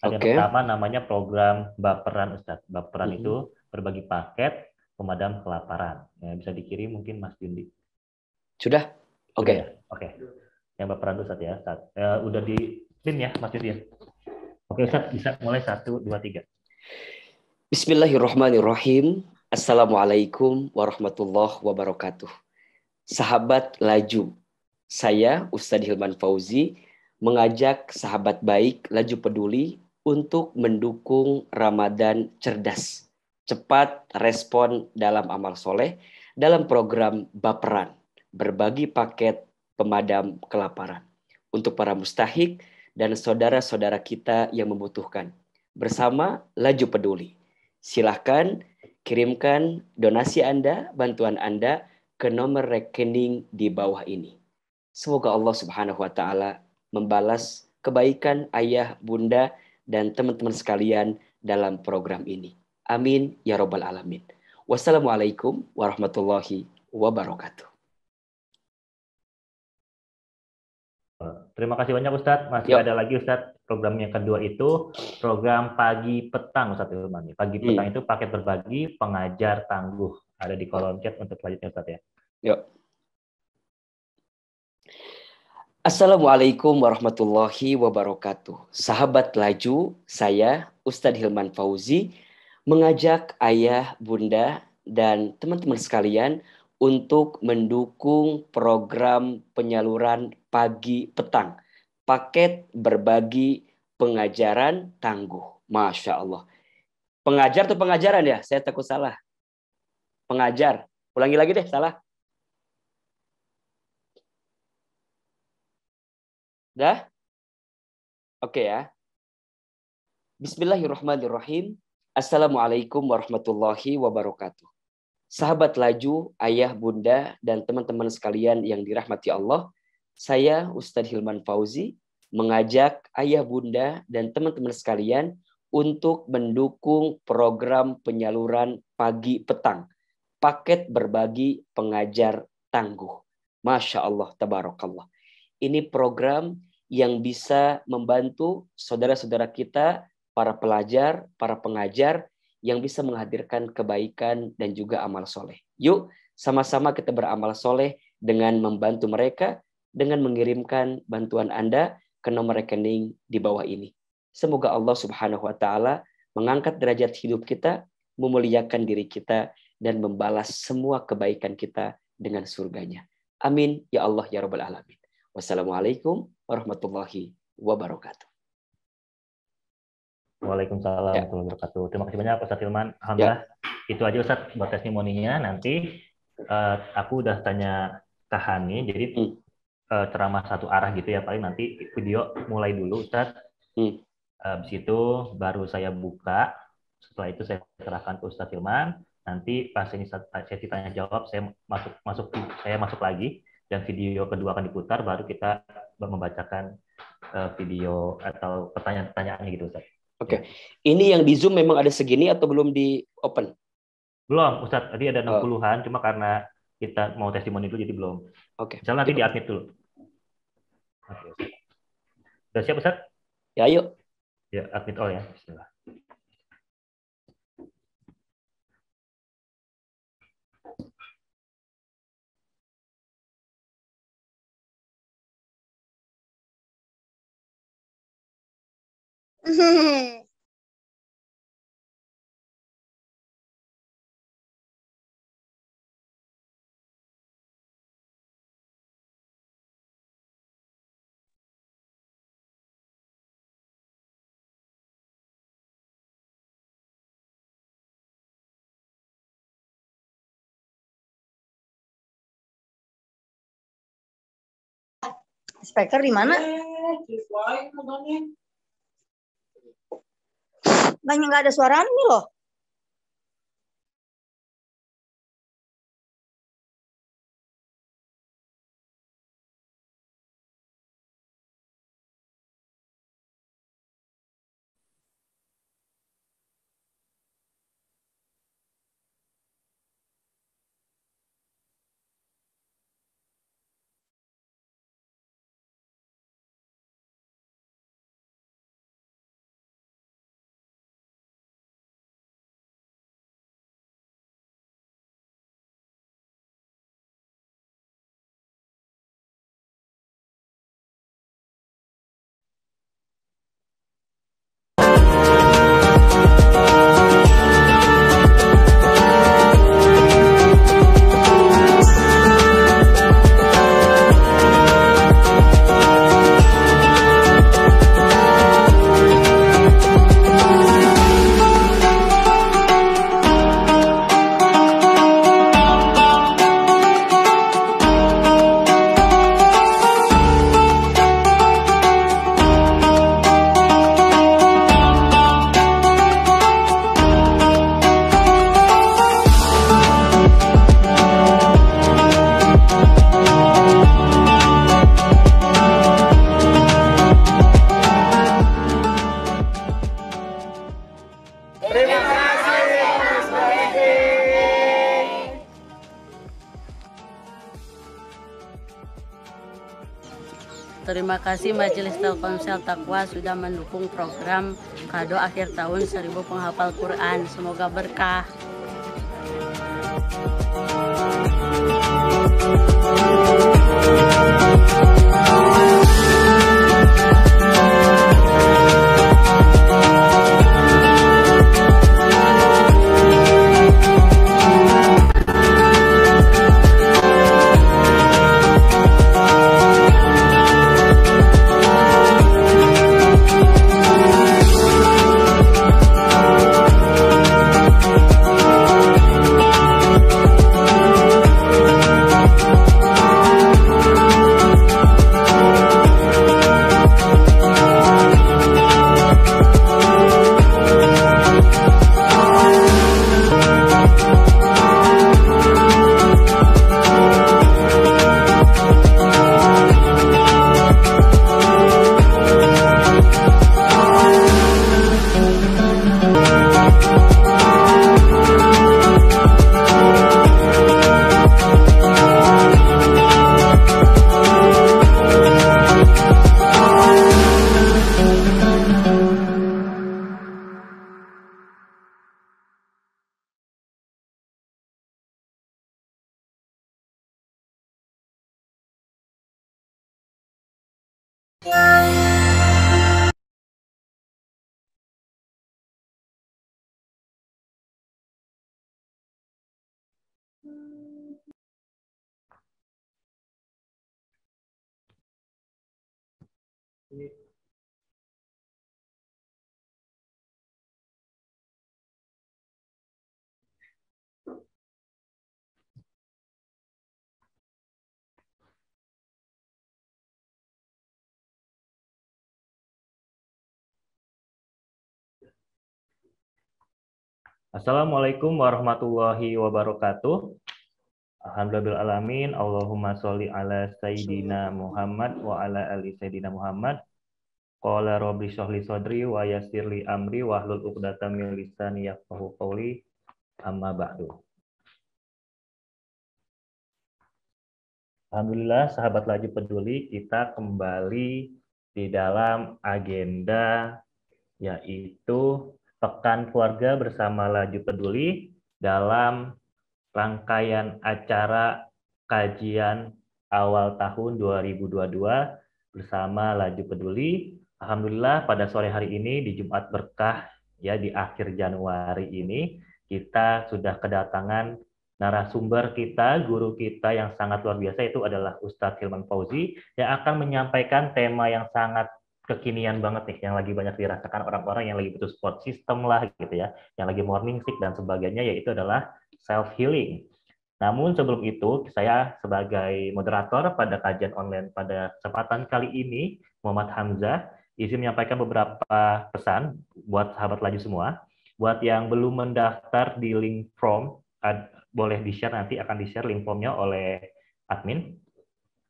Ada yang Oke. pertama namanya program Baperan Ustadz. Baperan Mhm. itu berbagi paket pemadam kelaparan. Ya, bisa dikirim mungkin Mas Jundi. Sudah? Sudah ya? Oke. Oke. Yang Baperan itu Ustadz ya. Ustadz. Udah di print ya Mas Jundi ya? Oke Ustadz, bisa mulai satu, dua, tiga. Bismillahirrahmanirrahim. Assalamualaikum warahmatullahi wabarakatuh. Sahabat laju, saya Ustadz Hilman Fauzi mengajak sahabat baik laju peduli untuk mendukung Ramadan cerdas, cepat respon dalam amal soleh dalam program Baperan, berbagi paket pemadam kelaparan untuk para mustahik dan saudara-saudara kita yang membutuhkan. Bersama Laju Peduli. Silahkan kirimkan donasi Anda, bantuan Anda ke nomor rekening di bawah ini. Semoga Allah Subhanahu wa taala membalas kebaikan ayah, bunda dan teman-teman sekalian dalam program ini. Amin ya rabbal alamin. Wassalamualaikum warahmatullahi wabarakatuh. Terima kasih banyak Ustadz. Masih Yuk. ada lagi Ustadz. Program yang kedua itu program pagi petang Ustadz Hilman. Pagi petang Hmm. itu paket berbagi pengajar tangguh. Ada di kolom chat untuk selanjutnya Ustadz ya. Yuk. Assalamualaikum warahmatullahi wabarakatuh. Sahabat laju, saya Ustadz Hilman Fauzi mengajak ayah, bunda, dan teman-teman sekalian untuk mendukung program penyaluran pagi petang. Paket berbagi pengajaran tangguh. Masya Allah. Pengajar atau pengajaran ya? Saya takut salah. Pengajar. Ulangi lagi deh, salah. Dah? Oke ya. Bismillahirrahmanirrahim. Assalamualaikum warahmatullahi wabarakatuh. Sahabat laju, ayah, bunda, dan teman-teman sekalian yang dirahmati Allah, saya Ustadz Hilman Fauzi mengajak ayah, bunda, dan teman-teman sekalian untuk mendukung program penyaluran pagi petang, paket berbagi pengajar tangguh. Masya Allah, tabarakallah. Ini program yang bisa membantu saudara-saudara kita, para pelajar, para pengajar, yang bisa menghadirkan kebaikan dan juga amal soleh. Yuk, sama-sama kita beramal soleh dengan membantu mereka, dengan mengirimkan bantuan Anda ke nomor rekening di bawah ini. Semoga Allah Subhanahu wa Ta'ala mengangkat derajat hidup kita, memuliakan diri kita, dan membalas semua kebaikan kita dengan surganya. Amin ya Allah ya Rabbal Alamin. Wassalamualaikum warahmatullahi wabarakatuh. Waalaikumsalam Ya, warahmatullahi wabarakatuh. Terima kasih banyak Ustadz Hilman. ya. Alhamdulillah itu aja Ustadz buat testimoninya. Nanti aku udah tanya ke Hani, jadi Hmm, ceramah satu arah gitu ya. Paling nanti video mulai dulu Ustadz. hmm. Habis itu baru saya buka. Setelah itu saya serahkan ke Ustadz Hilman. Nanti pas ini sesi tanya jawab saya masuk lagi dan video kedua akan diputar. Baru kita membacakan video atau pertanyaan-pertanyaannya gitu Ustadz. Oke. Ya. Ini yang di Zoom memang ada segini atau belum di open? Belum, Ustadz. Tadi ada enam Oh, puluhan cuma karena kita mau testimoni dulu jadi belum. oke. Misalnya nanti Yuk. di-admit dulu. Oke, Ustadz. Udah siap, Ustadz? Ya, yuk. Ya, admit all ya. Bismillah. Speaker di mana? Banyak nggak ada suara nih loh. Terima kasih Majelis Telkomsel Taqwa sudah mendukung program kado akhir tahun 1000 penghafal Quran. Semoga berkah. Assalamualaikum warahmatullahi wabarakatuh. Alhamdulillahirrahmanirrahim. Allahumma sholli ala Sayyidina Muhammad wa ala ali Sayyidina Muhammad. Qala rabbi shrah li sadri wa yassir li amri wahlul 'uqdatam min lisani yafqahu qawli. Amma ba'du. Alhamdulillah, sahabat Laju Peduli, kita kembali di dalam agenda yaitu Pekan Keluarga bersama Laju Peduli dalam rangkaian acara kajian awal tahun 2022 bersama Laju Peduli. Alhamdulillah pada sore hari ini di Jumat Berkah ya di akhir Januari ini kita sudah kedatangan narasumber kita, guru kita yang sangat luar biasa, itu adalah Ustadz Hilman Fauzi yang akan menyampaikan tema yang sangat kekinian banget nih, yang lagi banyak dirasakan orang-orang yang lagi butuh support system lah gitu ya, yang lagi morning sick dan sebagainya, yaitu adalah self healing. Namun sebelum itu, saya sebagai moderator pada kajian online pada kesempatan kali ini, Muhammad Hamzah, izin menyampaikan beberapa pesan buat sahabat Laju semua. Buat yang belum mendaftar di link form, boleh di-share, nanti akan di-share link formnya oleh admin.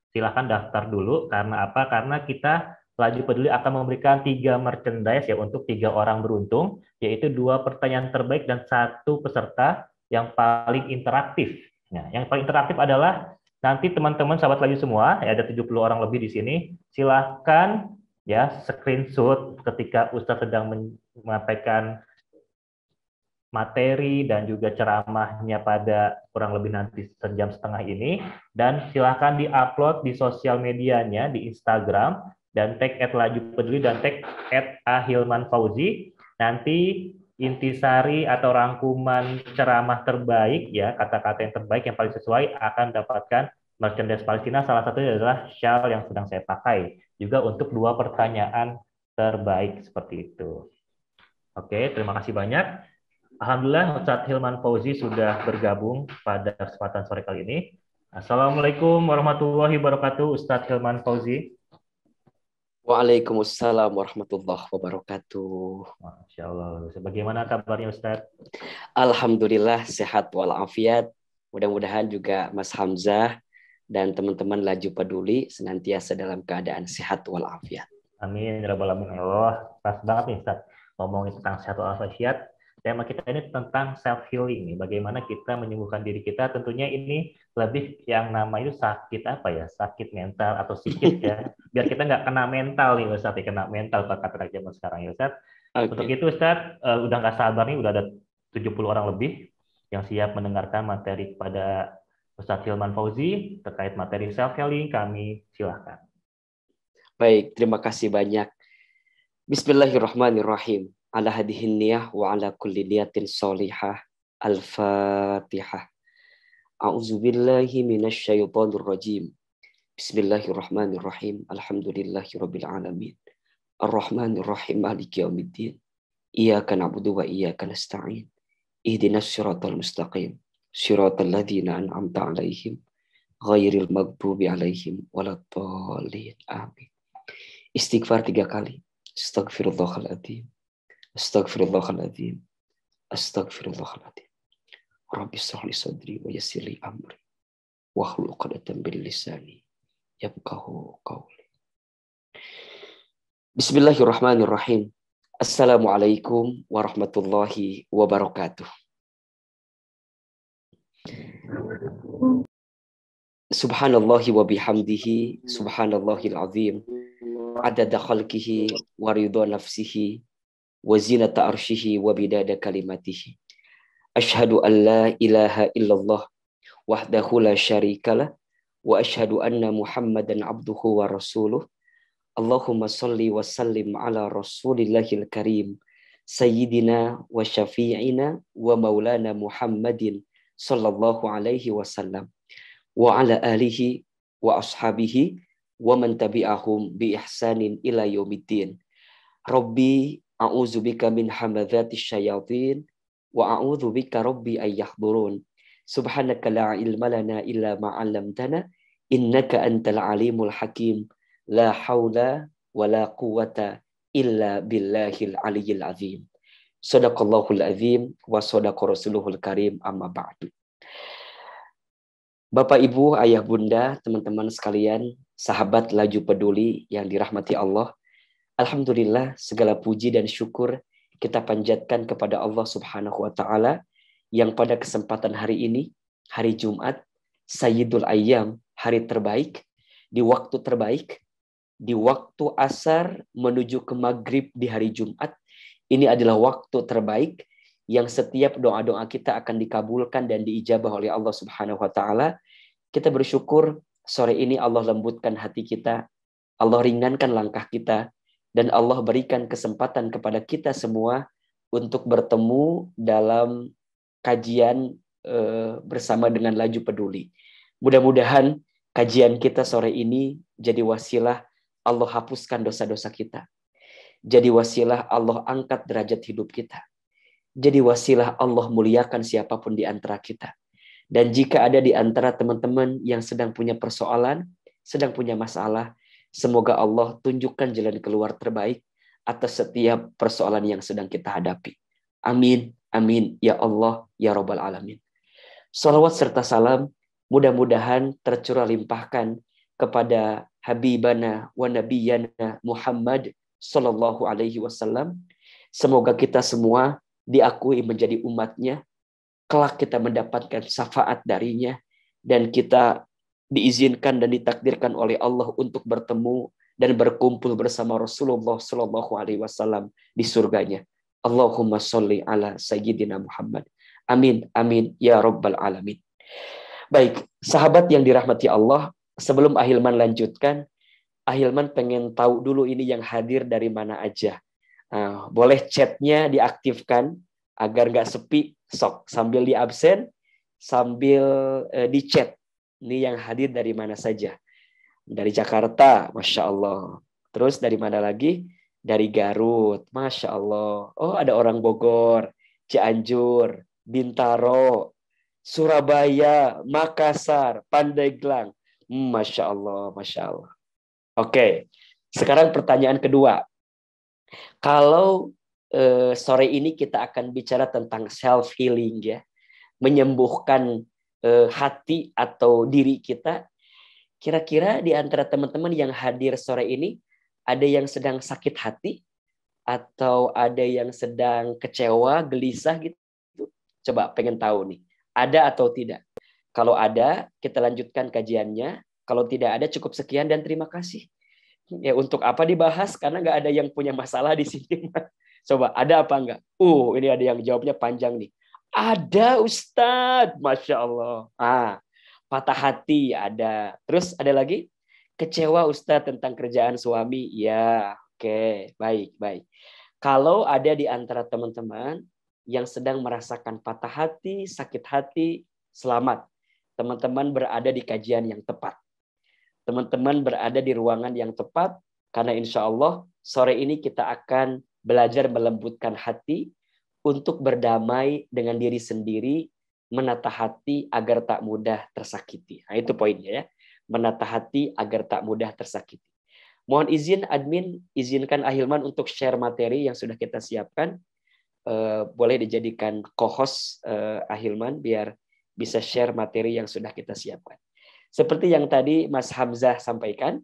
Silahkan daftar dulu, karena apa? Karena kita Laju Peduli akan memberikan 3 merchandise ya untuk 3 orang beruntung, yaitu 2 pertanyaan terbaik dan 1 peserta yang paling interaktif. Nah, yang paling interaktif adalah nanti teman-teman sahabat Laju semua, ya, ada 70 orang lebih di sini, silahkan ya screenshot ketika Ustadz sedang menyampaikan materi dan juga ceramahnya pada kurang lebih nanti sejam setengah ini, dan silahkan di-upload di sosial medianya, di Instagram, dan tag @lajupeduli dan tag @ahilmanfauzi. Nanti intisari atau rangkuman ceramah terbaik ya, kata-kata yang terbaik yang paling sesuai akan dapatkan merchandise Palestina. Salah satunya adalah shawl yang sedang saya pakai. Juga untuk 2 pertanyaan terbaik seperti itu. Oke, terima kasih banyak. Alhamdulillah Ustadz Hilman Fauzi sudah bergabung pada kesempatan sore kali ini. Assalamualaikum warahmatullahi wabarakatuh, Ustadz Hilman Fauzi. Waalaikumsalam warahmatullahi wabarakatuh. Masya Allah. Bagaimana kabarnya Ustadz? Alhamdulillah sehat walafiat. Mudah-mudahan juga Mas Hamzah dan teman-teman Laju Peduli senantiasa dalam keadaan sehat walafiat. Amin. Ya Rabbal Alamin. Allah. Pas banget nih Ustadz ngomongin tentang sehat walafiat. tema kita ini tentang self healing nih. Bagaimana kita menyembuhkan diri kita. Tentunya ini lebih yang namanya sakit apa ya? Sakit mental atau psikis ya. Biar kita nggak kena mental nih Ustaz, kena mental kata zaman sekarang ya Ustaz. Untuk Oke. itu Ustaz, udah nggak sabar nih, udah ada 70 orang lebih yang siap mendengarkan materi kepada Ustadz Hilman Fauzi terkait materi self healing. Kami silahkan. Baik, terima kasih banyak. Bismillahirrahmanirrahim. Ala hadihin niyah wa ala kulli niyatin solihah. Al-Fatihah. A'udzubillahi minasyaitonir rajim. Bismillahirrahmanirrahim. Alhamdulillahirabbil alamin. Ar-Rahmanirrahim maliki yaumiddin. Iyyaka na'budu wa iyyaka nasta'in. Ihdinas siratal mustaqim. Siratal ladzina an'amta 'alaihim ghairil maghdubi 'alaihim waladdallin. Amin. Istighfar 3 kali. Astaghfirullahaladzim. Astaghfirullahaladzim. Astaghfirullahaladzim. Rabbi shrah li sadri wa yassir li amri. Wahlul 'uqdatam min lisani yafqahu qawli. Bismillahirrahmanirrahim. Assalamualaikum warahmatullahi wabarakatuh. Subhanallahi wa bihamdihi, subhanallahil azim. Adada khalqihi wa ridha nafsihi wa zinata arshihi wa bidada kalimatihi. Ashhadu an la ilaha illallah wahdahu la syarikalah wa ashhadu anna Muhammadan abduhu wa rasuluh. Allahumma salli wa sallim ala rasulillahil karim sayyidina wa syafi'ina wa maulana Muhammadin sallallahu alaihi wasallam wa ala alihi wa ashabihi wa man tabi'ahum bi ihsanin ila yaumiddin. Rabbi a'udzubika min hamadzati syayatin wa a'udzubika rabbi ay yahdurun. Subhanaka la ilma lana illa ma 'allamtana innaka antal alimul hakim. La haula wa la quwata illa billahil aliyyil azim. Sadaqallahul azim wa sadaqa rasuluhul karim, amma ba'du. Bapak, Ibu, Ayah, Bunda, teman-teman sekalian, sahabat Laju Peduli yang dirahmati Allah. Alhamdulillah, segala puji dan syukur kita panjatkan kepada Allah Subhanahu wa taala yang pada kesempatan hari ini, hari Jumat, Sayyidul Ayyam, hari terbaik, di waktu terbaik, di waktu asar menuju ke maghrib di hari Jumat. Ini adalah waktu terbaik yang setiap doa-doa kita akan dikabulkan dan diijabah oleh Allah Subhanahu wa taala. Kita bersyukur sore ini Allah lembutkan hati kita, Allah ringankan langkah kita, dan Allah berikan kesempatan kepada kita semua untuk bertemu dalam kajian bersama dengan Laju Peduli. Mudah-mudahan kajian kita sore ini jadi wasilah Allah hapuskan dosa-dosa kita. Jadi wasilah Allah angkat derajat hidup kita. Jadi wasilah Allah muliakan siapapun di antara kita. Dan jika ada di antara teman-teman yang sedang punya persoalan, sedang punya masalah, semoga Allah tunjukkan jalan keluar terbaik atas setiap persoalan yang sedang kita hadapi. Amin, amin, ya Allah, ya Rabbal Alamin. Salawat serta salam mudah-mudahan tercurah limpahkan kepada Habibana wa Nabiyana Muhammad sallallahu alaihi wasallam. Semoga kita semua diakui menjadi umatnya, kelak kita mendapatkan syafaat darinya, dan kita diizinkan dan ditakdirkan oleh Allah untuk bertemu dan berkumpul bersama Rasulullah sallallahu alaihi wasallam di surganya. Allahumma sholli ala sayyidina Muhammad. Amin, amin, ya Rabbal Alamin. Baik, sahabat yang dirahmati Allah, sebelum Ahilman lanjutkan, Ahilman pengen tahu dulu ini yang hadir dari mana aja. Boleh chatnya diaktifkan agar nggak sepi, sok sambil di absen, sambil di chat. Ini yang hadir dari mana saja. Dari Jakarta, Masya Allah. Terus dari mana lagi? Dari Garut, Masya Allah. Oh, ada orang Bogor, Cianjur, Bintaro, Surabaya, Makassar, Pandeglang. Masya Allah, Masya Allah. Oke, sekarang pertanyaan kedua. Kalau sore ini kita akan bicara tentang self healing ya, menyembuhkan hati atau diri kita. Kira-kira di antara teman-teman yang hadir sore ini ada yang sedang sakit hati, Atau ada yang sedang kecewa, gelisah gitu? Coba pengen tahu nih. Ada atau tidak? Kalau ada, kita lanjutkan kajiannya. Kalau tidak ada, cukup sekian dan terima kasih. Ya, untuk apa dibahas? Karena nggak ada yang punya masalah di sini. Coba, ada apa enggak? Ini ada yang jawabnya panjang nih. Ada, Ustadz. Masya Allah. Patah hati ada. Terus ada lagi? Kecewa Ustadz tentang kerjaan suami. Ya, oke. Baik, baik. Kalau ada di antara teman-teman yang sedang merasakan patah hati, sakit hati, selamat. Teman-teman berada di kajian yang tepat. Teman-teman berada di ruangan yang tepat, karena insya Allah sore ini kita akan belajar melembutkan hati untuk berdamai dengan diri sendiri, menata hati agar tak mudah tersakiti. Nah, itu poinnya ya. Menata hati agar tak mudah tersakiti. Mohon izin admin, izinkan Ahilman untuk share materi yang sudah kita siapkan. Boleh dijadikan co-host Ahilman biar bisa share materi yang sudah kita siapkan. Seperti yang tadi Mas Hamzah sampaikan,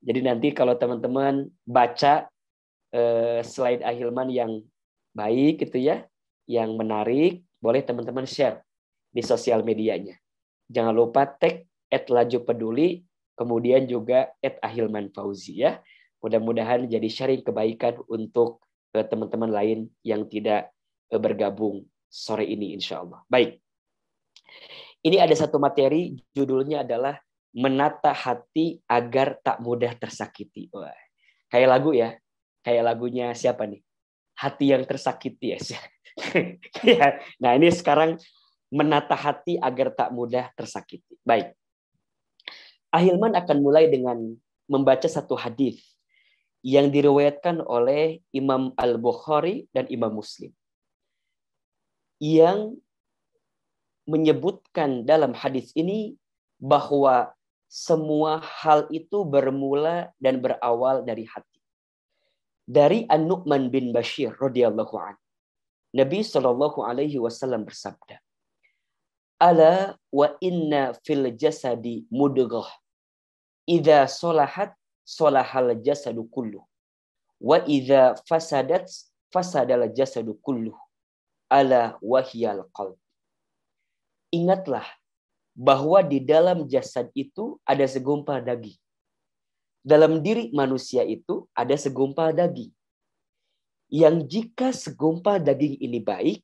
jadi nanti kalau teman-teman baca slide Ahilman yang baik gitu ya, yang menarik, boleh teman-teman share di sosial medianya. Jangan lupa tag @lajupeduli, kemudian juga @ahilmanfauzi ya. Mudah-mudahan jadi sharing kebaikan untuk teman-teman lain yang tidak bergabung sore ini insya Allah. Baik. Ini ada satu materi, judulnya adalah menata hati agar tak mudah tersakiti. Wah, kayak lagu ya. Kayak lagunya siapa nih? Hati yang tersakiti ya. Nah, ini sekarang menata hati agar tak mudah tersakiti. Baik. Ahilman akan mulai dengan membaca satu hadis yang diriwayatkan oleh Imam Al-Bukhari dan Imam Muslim. Yang menyebutkan dalam hadis ini bahwa semua hal itu bermula dan berawal dari hati. Dari An-Nu'man bin Bashir radhiyallahu anhu. Nabi SAW bersabda, "Ala wa inna fil jasadi mudghah. Idza salahat salahal jasadu kullu. Wa idza fasadat fasadal jasadu kullu. Ala wahyal qalb." Ingatlah bahwa di dalam jasad itu ada segumpal daging. Dalam diri manusia itu ada segumpal daging. Yang jika segumpal daging ini baik,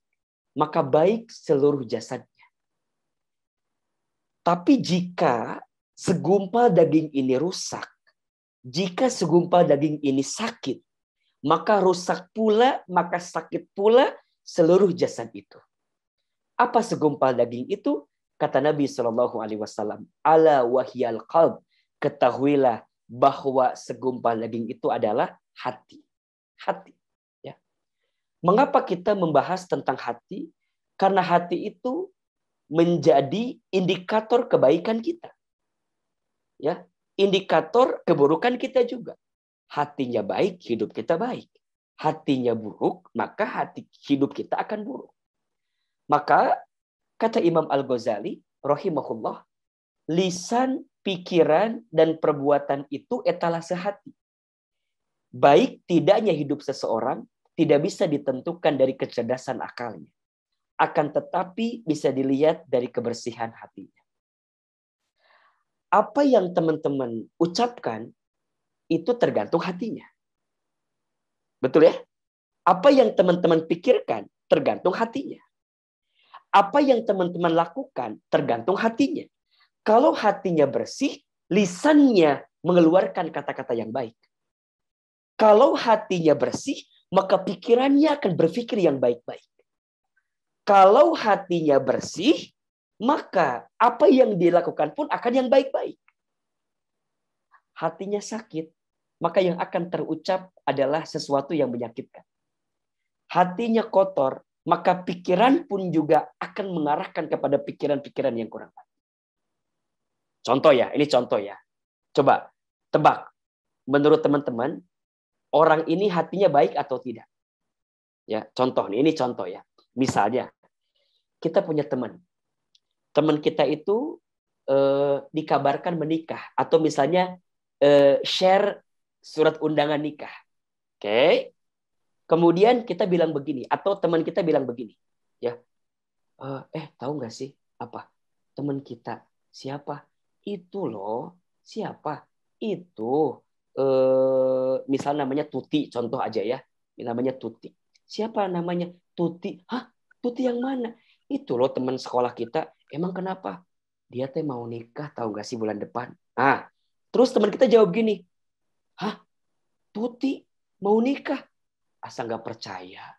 maka baik seluruh jasadnya. Tapi jika segumpal daging ini rusak, jika segumpal daging ini sakit, maka rusak pula, maka sakit pula seluruh jasad itu. Apa segumpal daging itu? Kata Nabi SAW, ala wahyal qalb, ketahuilah bahwa segumpal daging itu adalah hati. Hati. Ya. Mengapa kita membahas tentang hati? Karena hati itu menjadi indikator kebaikan kita. Ya, indikator keburukan kita juga. Hatinya baik, hidup kita baik. Hatinya buruk, maka hidup kita akan buruk. Maka kata Imam Al-Ghazali rahimahullah, lisan, pikiran, dan perbuatan itu etalase hati. Baik tidaknya hidup seseorang tidak bisa ditentukan dari kecerdasan akalnya. Akan tetapi bisa dilihat dari kebersihan hatinya. Apa yang teman-teman ucapkan itu tergantung hatinya. Betul ya? Apa yang teman-teman pikirkan tergantung hatinya. Apa yang teman-teman lakukan tergantung hatinya. Kalau hatinya bersih, lisannya mengeluarkan kata-kata yang baik. Kalau hatinya bersih, maka pikirannya akan berpikir yang baik-baik. Kalau hatinya bersih, maka apa yang dilakukan pun akan yang baik-baik. Hatinya sakit, maka yang akan terucap adalah sesuatu yang menyakitkan. Hatinya kotor, maka pikiran pun juga akan mengarahkan kepada pikiran-pikiran yang kurang baik. Contoh ya, ini contoh ya. Coba tebak, menurut teman-teman, orang ini hatinya baik atau tidak? Ya, contoh nih, ini contoh ya. Misalnya, kita punya teman. Teman kita itu dikabarkan menikah. Atau misalnya share surat undangan nikah. Oke. Kemudian kita bilang begini, atau teman kita bilang begini, ya, tahu nggak sih apa teman kita siapa? Itu loh, siapa? Itu misal namanya Tuti, contoh aja ya, namanya Tuti. Siapa namanya? Tuti. Hah? Tuti yang mana? Itu loh teman sekolah kita. Emang kenapa? Dia teh mau nikah, tahu nggak sih bulan depan? Ah, terus teman kita jawab gini, hah? Tuti mau nikah? Asa nggak percaya.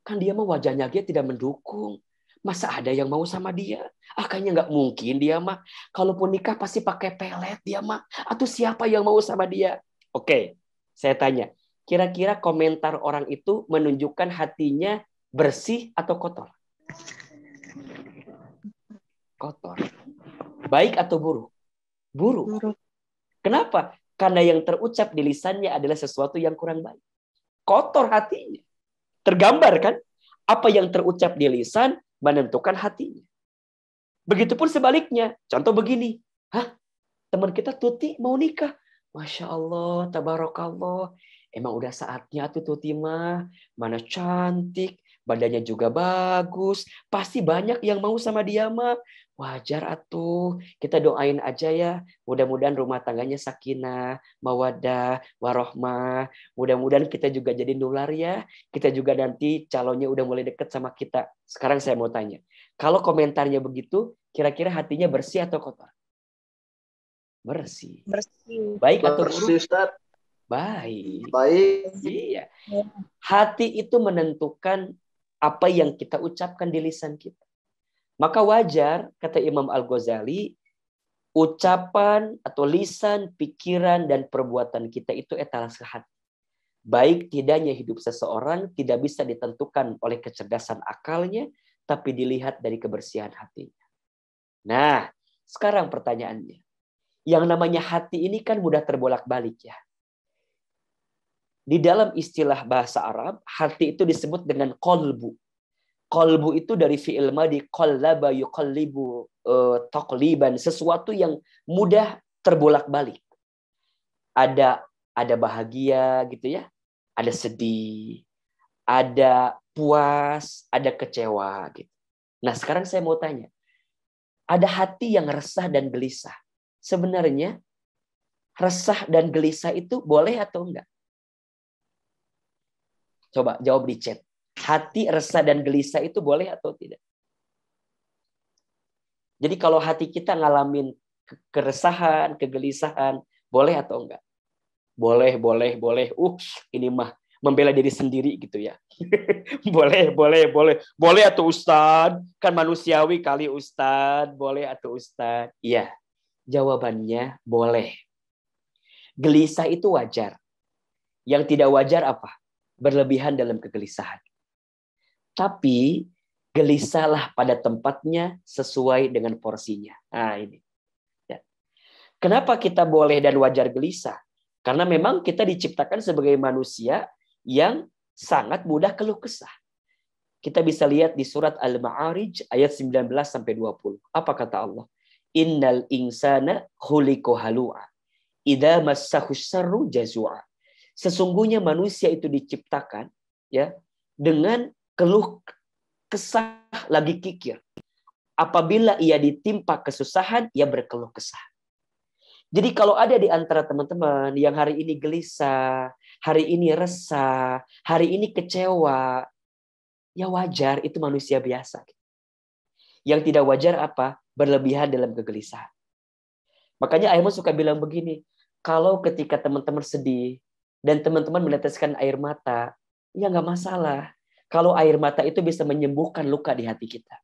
Kan dia mah wajahnya dia tidak mendukung. Masa ada yang mau sama dia? Kayaknya nggak mungkin dia mah. Kalaupun nikah pasti pakai pelet dia mah. Atau siapa yang mau sama dia? Oke, saya tanya. Kira-kira komentar orang itu menunjukkan hatinya bersih atau kotor? Kotor. Baik atau buruk? Buruk. Kenapa? Karena yang terucap di lisannya adalah sesuatu yang kurang baik. Kotor hatinya. Tergambar kan? Apa yang terucap di lisan menentukan hatinya. Begitupun sebaliknya. Contoh begini. Hah? Teman kita Tuti mau nikah. Masya Allah, tabarakallah. Emang udah saatnya tuh Tuti mah. Mana cantik. Badannya juga bagus. Pasti banyak yang mau sama dia mah. Wajar atuh. Kita doain aja ya. Mudah-mudahan rumah tangganya sakinah, mawaddah, warohmah. Mudah-mudahan kita juga jadi nular ya. Kita juga nanti calonnya udah mulai deket sama kita. Sekarang saya mau tanya. Kalau komentarnya begitu, kira-kira hatinya bersih atau kotor? Bersih. Bersih. Baik atau Bersih, buruk? Ustaz. Baik. Baik. Iya. Hati itu menentukan apa yang kita ucapkan di lisan kita. Maka wajar, kata Imam Al-Ghazali, ucapan atau lisan, pikiran, dan perbuatan kita itu etalase hati. Baik tidaknya hidup seseorang tidak bisa ditentukan oleh kecerdasan akalnya, tapi dilihat dari kebersihan hatinya. Nah, sekarang pertanyaannya. Yang namanya hati ini kan mudah terbolak-balik ya. Di dalam istilah bahasa Arab, hati itu disebut dengan qalbu. Qalbu itu dari fi'il madi qallaba yuqallibu taqliban, sesuatu yang mudah terbolak-balik. Ada bahagia gitu ya, ada sedih, ada puas, ada kecewa gitu. Nah, sekarang saya mau tanya. Ada hati yang resah dan gelisah. Sebenarnya resah dan gelisah itu boleh atau enggak? Coba jawab di chat. Hati resah dan gelisah itu boleh atau tidak? Jadi kalau hati kita ngalamin keresahan, kegelisahan, boleh atau enggak? Boleh. Ini mah membela diri sendiri gitu ya. boleh. Boleh atau Ustadz? Kan manusiawi kali Ustadz. Boleh atau Ustadz? Iya. Jawabannya boleh. Gelisah itu wajar. Yang tidak wajar apa? Berlebihan dalam kegelisahan. Tapi gelisahlah pada tempatnya sesuai dengan porsinya. Nah ini. Ya. Kenapa kita boleh dan wajar gelisah? Karena memang kita diciptakan sebagai manusia yang sangat mudah keluh kesah. Kita bisa lihat di surat Al-Ma'arij ayat 19-20. Apa kata Allah? Innal insana khuliqa halu'a. Idza massahu syarru jazua. Sesungguhnya manusia itu diciptakan ya dengan keluh kesah, lagi kikir. Apabila ia ditimpa kesusahan, ia berkeluh kesah. Jadi kalau ada di antara teman-teman yang hari ini gelisah, hari ini resah, hari ini kecewa, ya wajar, itu manusia biasa. Yang tidak wajar apa? Berlebihan dalam kegelisahan. Makanya Ayman suka bilang begini, kalau ketika teman-teman sedih dan teman-teman meneteskan air mata, ya nggak masalah. Kalau air mata itu bisa menyembuhkan luka di hati kita.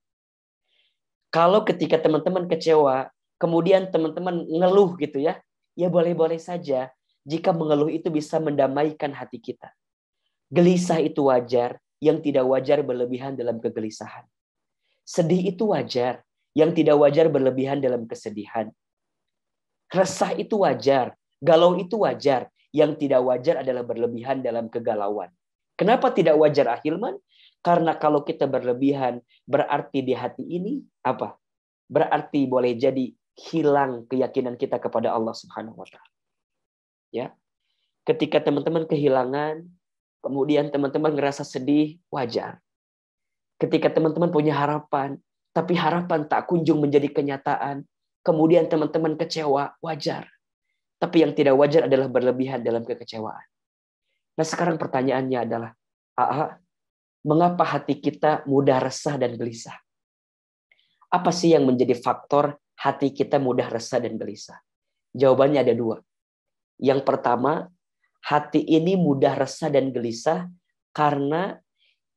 Kalau ketika teman-teman kecewa, kemudian teman-teman ngeluh gitu ya, ya boleh-boleh saja. Jika mengeluh itu bisa mendamaikan hati kita. Gelisah itu wajar, yang tidak wajar berlebihan dalam kegelisahan. Sedih itu wajar, yang tidak wajar berlebihan dalam kesedihan. Resah itu wajar, galau itu wajar, yang tidak wajar adalah berlebihan dalam kegalauan. Kenapa tidak wajar Ahilman? Karena kalau kita berlebihan, berarti di hati ini apa? Berarti boleh jadi hilang keyakinan kita kepada Allah Subhanahu wa taala. Ya. Ketika teman-teman kehilangan Kemudian teman-teman ngerasa sedih, wajar. Ketika teman-teman punya harapan, tapi harapan tak kunjung menjadi kenyataan, kemudian teman-teman kecewa, wajar. Tapi yang tidak wajar adalah berlebihan dalam kekecewaan. Nah sekarang pertanyaannya adalah, mengapa hati kita mudah resah dan gelisah? Apa sih yang menjadi faktor hati kita mudah resah dan gelisah? Jawabannya ada 2. Yang pertama, hati ini mudah resah dan gelisah karena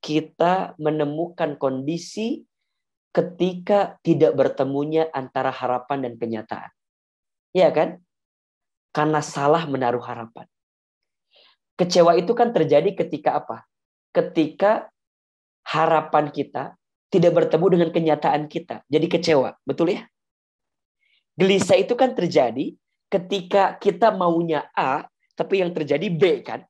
kita menemukan kondisi ketika tidak bertemunya antara harapan dan kenyataan. Iya kan? Karena salah menaruh harapan. Kecewa itu kan terjadi ketika apa? Ketika harapan kita tidak bertemu dengan kenyataan kita. Jadi kecewa, betul ya? Gelisah itu kan terjadi ketika kita maunya A, tapi yang terjadi B kan.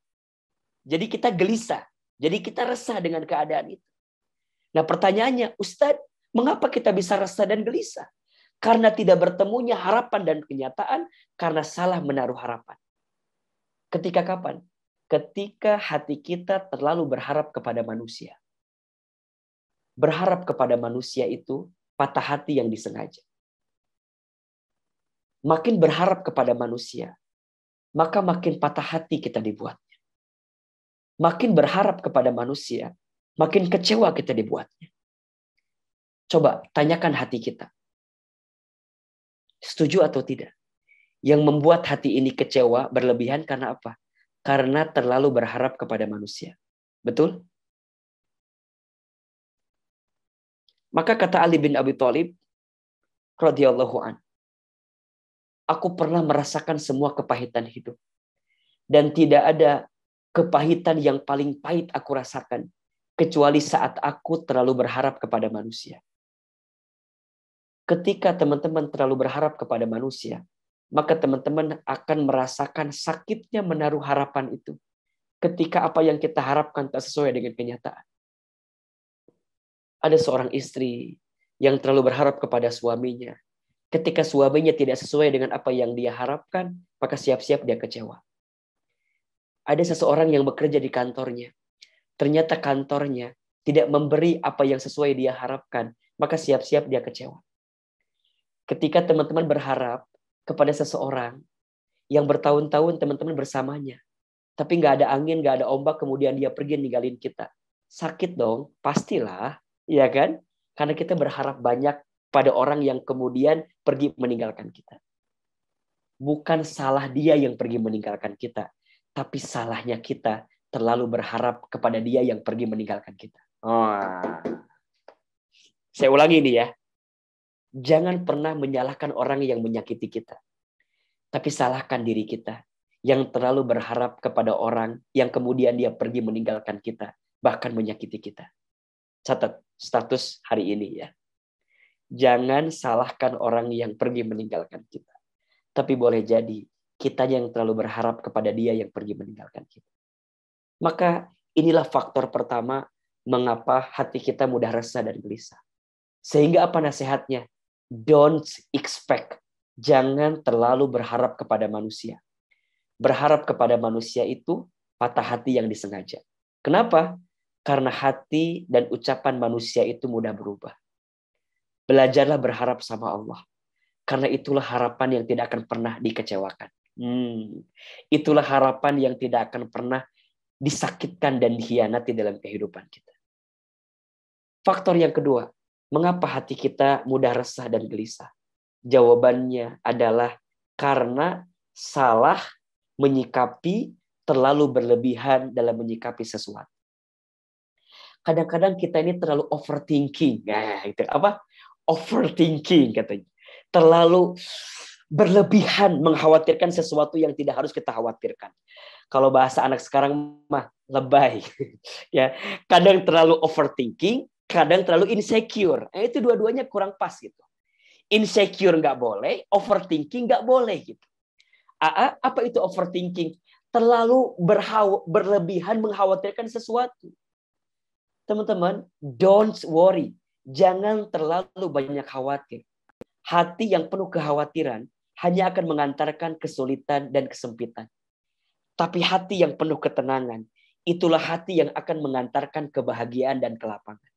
Jadi kita gelisah. Jadi kita resah dengan keadaan itu. Nah pertanyaannya, Ustadz, mengapa kita bisa resah dan gelisah? Karena tidak bertemunya harapan dan kenyataan, karena salah menaruh harapan. Ketika kapan? Ketika hati kita terlalu berharap kepada manusia. Berharap kepada manusia itu patah hati yang disengaja. Makin berharap kepada manusia, maka makin patah hati kita dibuatnya. Makin berharap kepada manusia, makin kecewa kita dibuatnya. Coba tanyakan hati kita. Setuju atau tidak? Yang membuat hati ini kecewa berlebihan karena apa? Karena terlalu berharap kepada manusia. Betul? Maka kata Ali bin Abi Thalib radhiyallahu an, aku pernah merasakan semua kepahitan hidup. Dan tidak ada kepahitan yang paling pahit aku rasakan kecuali saat aku terlalu berharap kepada manusia. Ketika teman-teman terlalu berharap kepada manusia, maka teman-teman akan merasakan sakitnya menaruh harapan itu. Ketika apa yang kita harapkan tak sesuai dengan kenyataan. Ada seorang istri yang terlalu berharap kepada suaminya. Ketika suaminya tidak sesuai dengan apa yang dia harapkan, maka siap-siap dia kecewa. Ada seseorang yang bekerja di kantornya. Ternyata kantornya tidak memberi apa yang sesuai dia harapkan, maka siap-siap dia kecewa. Ketika teman-teman berharap kepada seseorang yang bertahun-tahun teman-teman bersamanya, tapi nggak ada angin, nggak ada ombak, kemudian dia pergi ninggalin kita. Sakit dong, pastilah, ya kan? Karena kita berharap banyak pada orang yang kemudian pergi meninggalkan kita. Bukan salah dia yang pergi meninggalkan kita, tapi salahnya kita terlalu berharap kepada dia yang pergi meninggalkan kita. Saya ulangi ini ya. Jangan pernah menyalahkan orang yang menyakiti kita. Tapi salahkan diri kita yang terlalu berharap kepada orang yang kemudian dia pergi meninggalkan kita, bahkan menyakiti kita. Catat status hari ini ya. Jangan salahkan orang yang pergi meninggalkan kita. Tapi boleh jadi kita yang terlalu berharap kepada dia yang pergi meninggalkan kita. Maka inilah faktor pertama mengapa hati kita mudah resah dan gelisah. Sehingga apa nasihatnya? Don't expect. Jangan terlalu berharap kepada manusia. Berharap kepada manusia itu patah hati yang disengaja. Kenapa? Karena hati dan ucapan manusia itu mudah berubah. Belajarlah berharap sama Allah. Karena itulah harapan yang tidak akan pernah dikecewakan. Itulah harapan yang tidak akan pernah disakitkan dan dikhianati dalam kehidupan kita. Faktor yang kedua, mengapa hati kita mudah resah dan gelisah? Jawabannya adalah karena salah menyikapi, terlalu berlebihan dalam menyikapi sesuatu. Kadang-kadang kita ini terlalu overthinking. Nah, itu apa? Overthinking katanya. Terlalu berlebihan mengkhawatirkan sesuatu yang tidak harus kita khawatirkan. Kalau bahasa anak sekarang mah lebay. Ya, kadang terlalu overthinking, kadang terlalu insecure. Itu dua-duanya kurang pas gitu. Insecure nggak boleh, overthinking nggak boleh gitu. Apa itu overthinking? Terlalu berlebihan mengkhawatirkan sesuatu. Teman-teman, don't worry. Jangan terlalu banyak khawatir. Hati yang penuh kekhawatiran hanya akan mengantarkan kesulitan dan kesempitan. Tapi hati yang penuh ketenangan, itulah hati yang akan mengantarkan kebahagiaan dan kelapangan.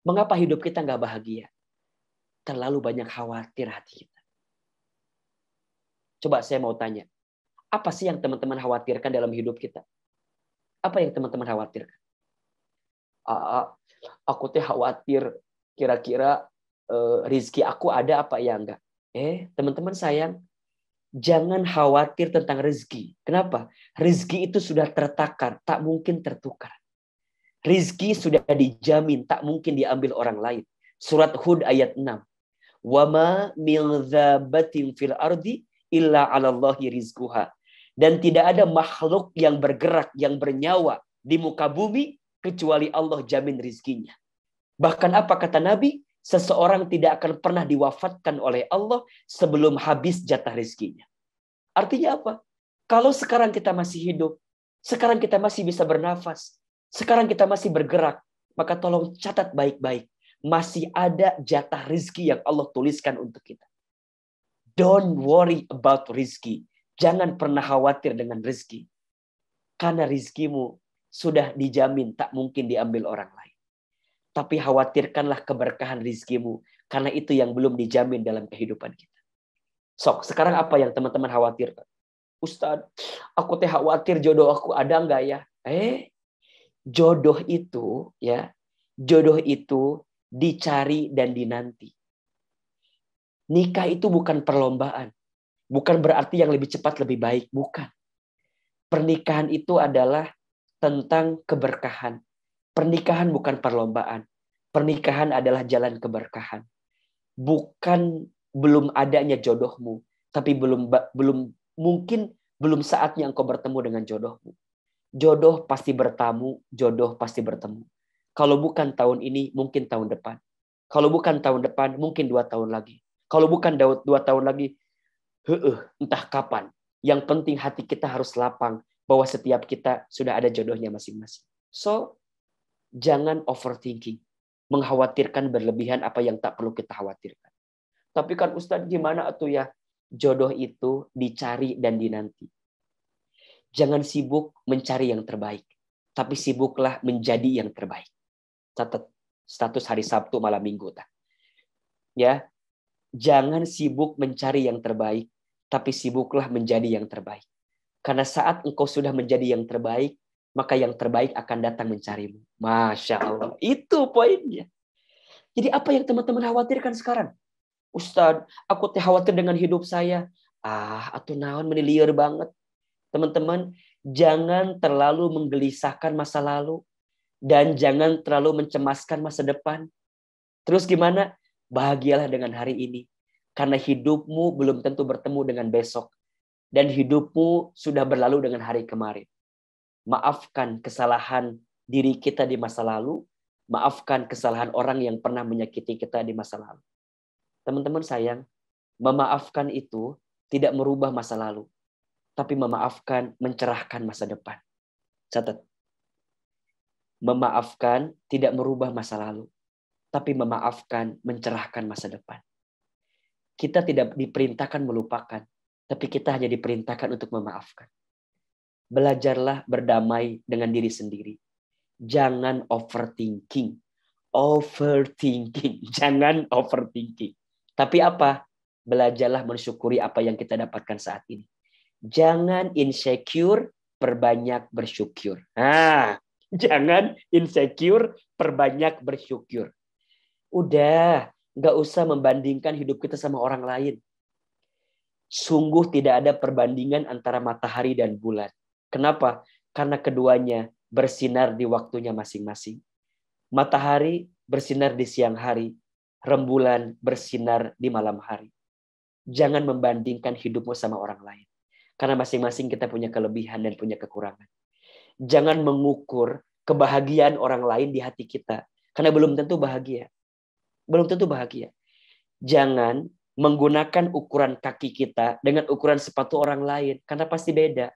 Mengapa hidup kita nggak bahagia? Terlalu banyak khawatir hati kita. Coba saya mau tanya, apa sih yang teman-teman khawatirkan dalam hidup kita? Apa yang teman-teman khawatirkan? Aku teh khawatir kira-kira rizki aku ada apa ya enggak. Teman-teman sayang, jangan khawatir tentang rezeki. Kenapa? Rezeki itu sudah tertakar, tak mungkin tertukar. Rizki sudah dijamin, tak mungkin diambil orang lain. Surat Hud ayat 6. وَمَا مِنْ ذَابَةٍ فِي الْأَرْضِ إِلَّا عَلَى اللَّهِ رِزْقُهَا. Dan tidak ada makhluk yang bergerak, yang bernyawa di muka bumi, kecuali Allah jamin rizkinya. Bahkan apa kata Nabi? Seseorang tidak akan pernah diwafatkan oleh Allah sebelum habis jatah rizkinya. Artinya apa? Kalau sekarang kita masih hidup, sekarang kita masih bisa bernafas, sekarang kita masih bergerak, maka tolong catat baik-baik. Masih ada jatah rizki yang Allah tuliskan untuk kita. Don't worry about rizki. Jangan pernah khawatir dengan rizki. Karena rizkimu sudah dijamin, tak mungkin diambil orang lain. Tapi khawatirkanlah keberkahan rizkimu, karena itu yang belum dijamin dalam kehidupan kita. Sekarang apa yang teman-teman khawatirkan? Ustadz, aku teh khawatir jodoh aku ada enggak ya? Jodoh itu dicari dan dinanti. Nikah itu bukan perlombaan. Bukan berarti yang lebih cepat lebih baik, bukan. Pernikahan itu adalah tentang keberkahan. Pernikahan bukan perlombaan. Pernikahan adalah jalan keberkahan. Bukan belum adanya jodohmu, tapi mungkin belum saatnya engkau bertemu dengan jodohmu. Jodoh pasti bertamu, jodoh pasti bertemu. Kalau bukan tahun ini, mungkin tahun depan. Kalau bukan tahun depan, mungkin 2 tahun lagi. Kalau bukan 2 tahun lagi, entah kapan. Yang penting hati kita harus lapang bahwa setiap kita sudah ada jodohnya masing-masing. So, jangan overthinking. Mengkhawatirkan berlebihan apa yang tak perlu kita khawatirkan. Tapi kan Ustadz gimana atuh ya? Jodoh itu dicari dan dinanti. Jangan sibuk mencari yang terbaik. Tapi sibuklah menjadi yang terbaik. Catat status hari Sabtu malam Minggu. Ya, jangan sibuk mencari yang terbaik. Tapi sibuklah menjadi yang terbaik. Karena saat engkau sudah menjadi yang terbaik, maka yang terbaik akan datang mencarimu. Masya Allah. Itu poinnya. Jadi apa yang teman-teman khawatirkan sekarang? Ustadz, aku khawatir dengan hidup saya. Atuh naon meniliar banget. Teman-teman, jangan terlalu menggelisahkan masa lalu. Dan jangan terlalu mencemaskan masa depan. Terus gimana? Bahagialah dengan hari ini. Karena hidupmu belum tentu bertemu dengan besok. Dan hidupmu sudah berlalu dengan hari kemarin. Maafkan kesalahan diri kita di masa lalu. Maafkan kesalahan orang yang pernah menyakiti kita di masa lalu. Teman-teman sayang, memaafkan itu tidak merubah masa lalu. Tapi memaafkan mencerahkan masa depan. Catat. Memaafkan tidak merubah masa lalu. Tapi memaafkan mencerahkan masa depan. Kita tidak diperintahkan melupakan. Tapi kita hanya diperintahkan untuk memaafkan. Belajarlah berdamai dengan diri sendiri. Jangan overthinking. Jangan overthinking. Tapi apa? Belajarlah mensyukuri apa yang kita dapatkan saat ini. Jangan insecure, perbanyak bersyukur. Jangan insecure, perbanyak bersyukur. Udah, gak usah membandingkan hidup kita sama orang lain. Sungguh tidak ada perbandingan antara matahari dan bulan. Kenapa? Karena keduanya bersinar di waktunya masing-masing. Matahari bersinar di siang hari, rembulan bersinar di malam hari. Jangan membandingkan hidupmu sama orang lain. Karena masing-masing kita punya kelebihan dan punya kekurangan. Jangan mengukur kebahagiaan orang lain di hati kita. Karena belum tentu bahagia. Belum tentu bahagia. Jangan menggunakan ukuran kaki kita dengan ukuran sepatu orang lain. Karena pasti beda.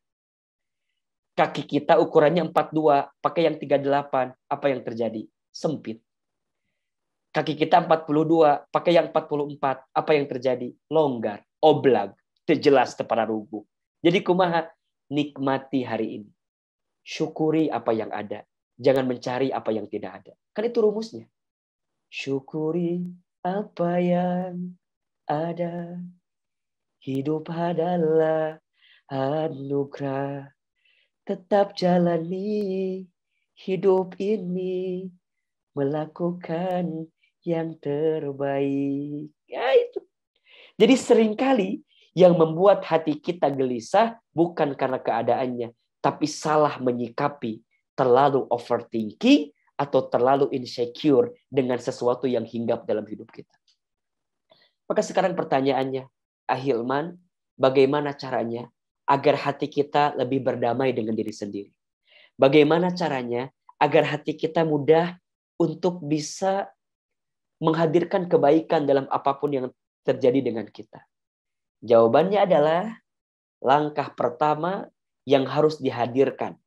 Kaki kita ukurannya 42, pakai yang 38. Apa yang terjadi? Sempit. Kaki kita 42, pakai yang 44. Apa yang terjadi? Longgar, oblag, jelas tepara rugu. Jadi kumaha? Nikmati hari ini. Syukuri apa yang ada. Jangan mencari apa yang tidak ada. Kan itu rumusnya. Syukuri apa yang ada. Hidup adalah anugerah. Tetap jalani hidup ini. Melakukan yang terbaik. Ya itu. Jadi seringkali yang membuat hati kita gelisah bukan karena keadaannya. Tapi salah menyikapi. Terlalu overthinking atau terlalu insecure dengan sesuatu yang hinggap dalam hidup kita. Maka sekarang pertanyaannya, Ahilman, bagaimana caranya agar hati kita lebih berdamai dengan diri sendiri? Bagaimana caranya agar hati kita mudah untuk bisa menghadirkan kebaikan dalam apapun yang terjadi dengan kita? Jawabannya adalah langkah pertama yang harus dihadirkan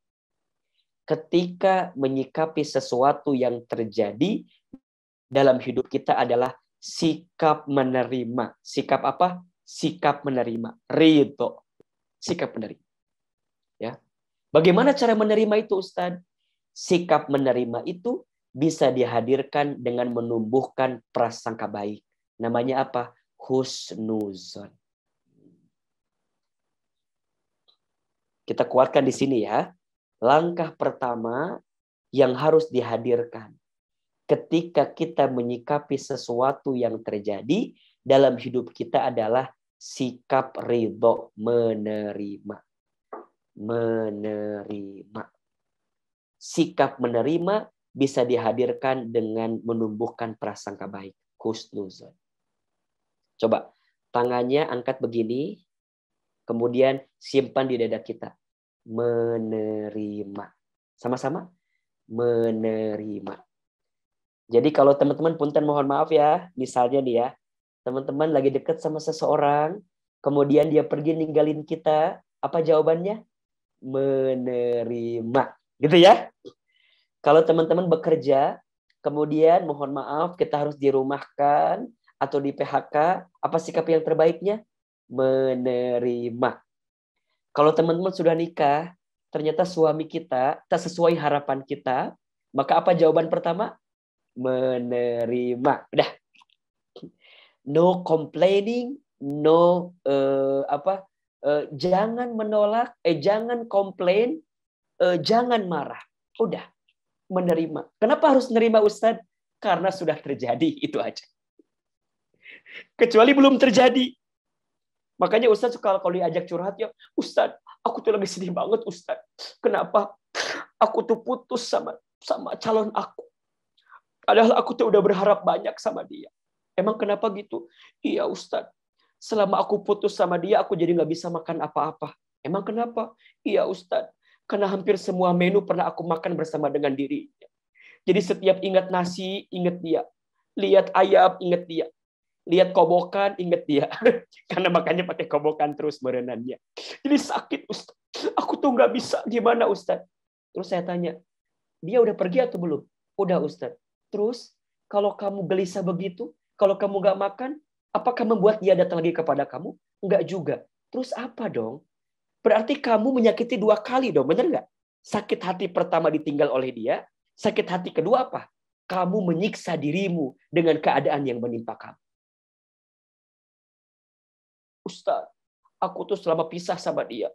ketika menyikapi sesuatu yang terjadi dalam hidup kita adalah sikap menerima. Sikap apa? Sikap menerima. Ridho. Sikap menerima. Ya. Bagaimana cara menerima itu, Ustaz? Sikap menerima itu bisa dihadirkan dengan menumbuhkan prasangka baik. Namanya apa? Husnuzon. Kita kuatkan di sini ya. Langkah pertama yang harus dihadirkan ketika kita menyikapi sesuatu yang terjadi dalam hidup kita adalah sikap ridho, menerima. Menerima. Sikap menerima bisa dihadirkan dengan menumbuhkan prasangka baik. Husnuzon. Coba tangannya angkat begini, kemudian simpan di dada kita. Menerima. Sama-sama. Menerima. Jadi kalau teman-teman punten mohon maaf ya. Misalnya nih ya. Teman-teman lagi dekat sama seseorang. Kemudian dia pergi ninggalin kita. Apa jawabannya? Menerima. Gitu ya. Kalau teman-teman bekerja. Kemudian mohon maaf kita harus dirumahkan. Atau di PHK. Apa sikap yang terbaiknya? Menerima. Kalau teman-teman sudah nikah, ternyata suami kita tak sesuai harapan kita, maka apa jawaban pertama? Menerima. Udah. No complaining, no jangan menolak, jangan komplain, jangan marah. Udah. Menerima. Kenapa harus menerima, Ustaz? Karena sudah terjadi, itu aja. Kecuali belum terjadi. Makanya Ustaz kalau diajak curhat ya, Ustaz, aku tuh lagi sedih banget Ustaz. Kenapa? Aku tuh putus sama calon aku. Padahal aku tuh udah berharap banyak sama dia. Emang kenapa gitu? Iya Ustaz, selama aku putus sama dia, aku jadi gak bisa makan apa-apa. Emang kenapa? Iya Ustaz, karena hampir semua menu pernah aku makan bersama dengan dirinya. Jadi setiap ingat nasi, ingat dia. Lihat ayam, ingat dia. Lihat kobokan, inget dia. Karena makanya pakai kobokan terus berenannya. Jadi sakit, Ustaz. Aku tuh nggak bisa. Gimana, Ustaz? Terus saya tanya, dia udah pergi atau belum? Udah, Ustaz. Terus, kalau kamu gelisah begitu, kalau kamu nggak makan, apakah membuat dia datang lagi kepada kamu? Enggak juga. Terus apa dong? Berarti kamu menyakiti 2 kali dong, bener nggak? Sakit hati pertama ditinggal oleh dia, sakit hati kedua apa? Kamu menyiksa dirimu dengan keadaan yang menimpa kamu. Ustaz, aku tuh selama pisah sama dia,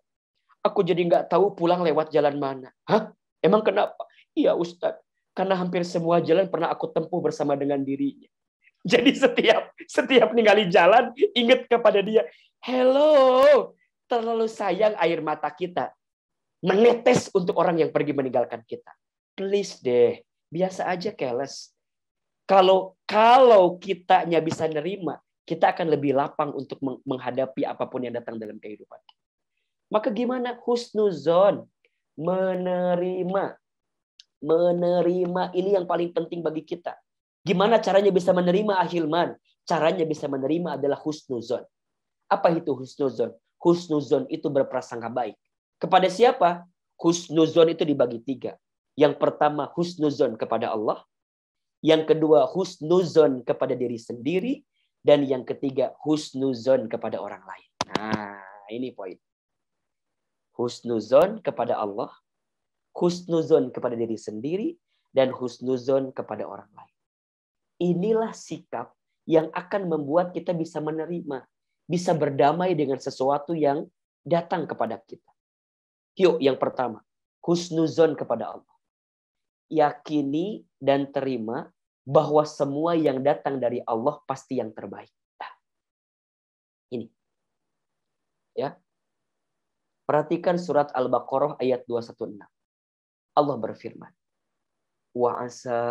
aku jadi nggak tahu pulang lewat jalan mana. Hah? Emang kenapa? Iya Ustaz, karena hampir semua jalan pernah aku tempuh bersama dengan dirinya. Jadi setiap ninggalin jalan, ingat kepada dia. Hello, terlalu sayang air mata kita menetes untuk orang yang pergi meninggalkan kita. Please deh, biasa aja careless. Kalau kitanya bisa nerima, kita akan lebih lapang untuk menghadapi apapun yang datang dalam kehidupan. Maka gimana? Husnuzon. Menerima. Menerima ini yang paling penting bagi kita. Gimana caranya bisa menerima, Ahilman? Caranya bisa menerima adalah husnuzon. Apa itu husnuzon? Husnuzon itu berprasangka baik. Kepada siapa? Husnuzon itu dibagi 3. Yang pertama husnuzon kepada Allah. Yang kedua husnuzon kepada diri sendiri. Dan yang ketiga, husnuzon kepada orang lain. Nah, ini poin. Husnuzon kepada Allah, husnuzon kepada diri sendiri, dan husnuzon kepada orang lain. Inilah sikap yang akan membuat kita bisa menerima, bisa berdamai dengan sesuatu yang datang kepada kita. Yuk, yang pertama, husnuzon kepada Allah. Yakini dan terima bahwa semua yang datang dari Allah pasti yang terbaik. Nah, ini. Ya. Perhatikan surat Al-Baqarah ayat 216. Allah berfirman, wa asa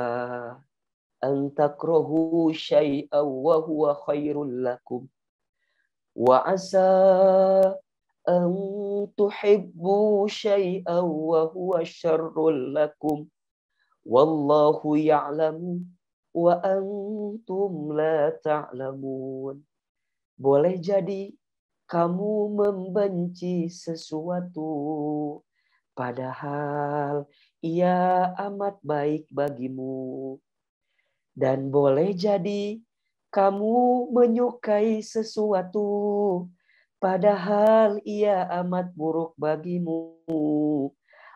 an takrahu syai'an wa huwa khairul lakum wa asa an tuhibbu syai'an wa huwa syarrul lakum wallahu ya'lamu wa antum la ta'lamun. Boleh jadi kamu membenci sesuatu padahal ia amat baik bagimu. Dan boleh jadi kamu menyukai sesuatu padahal ia amat buruk bagimu.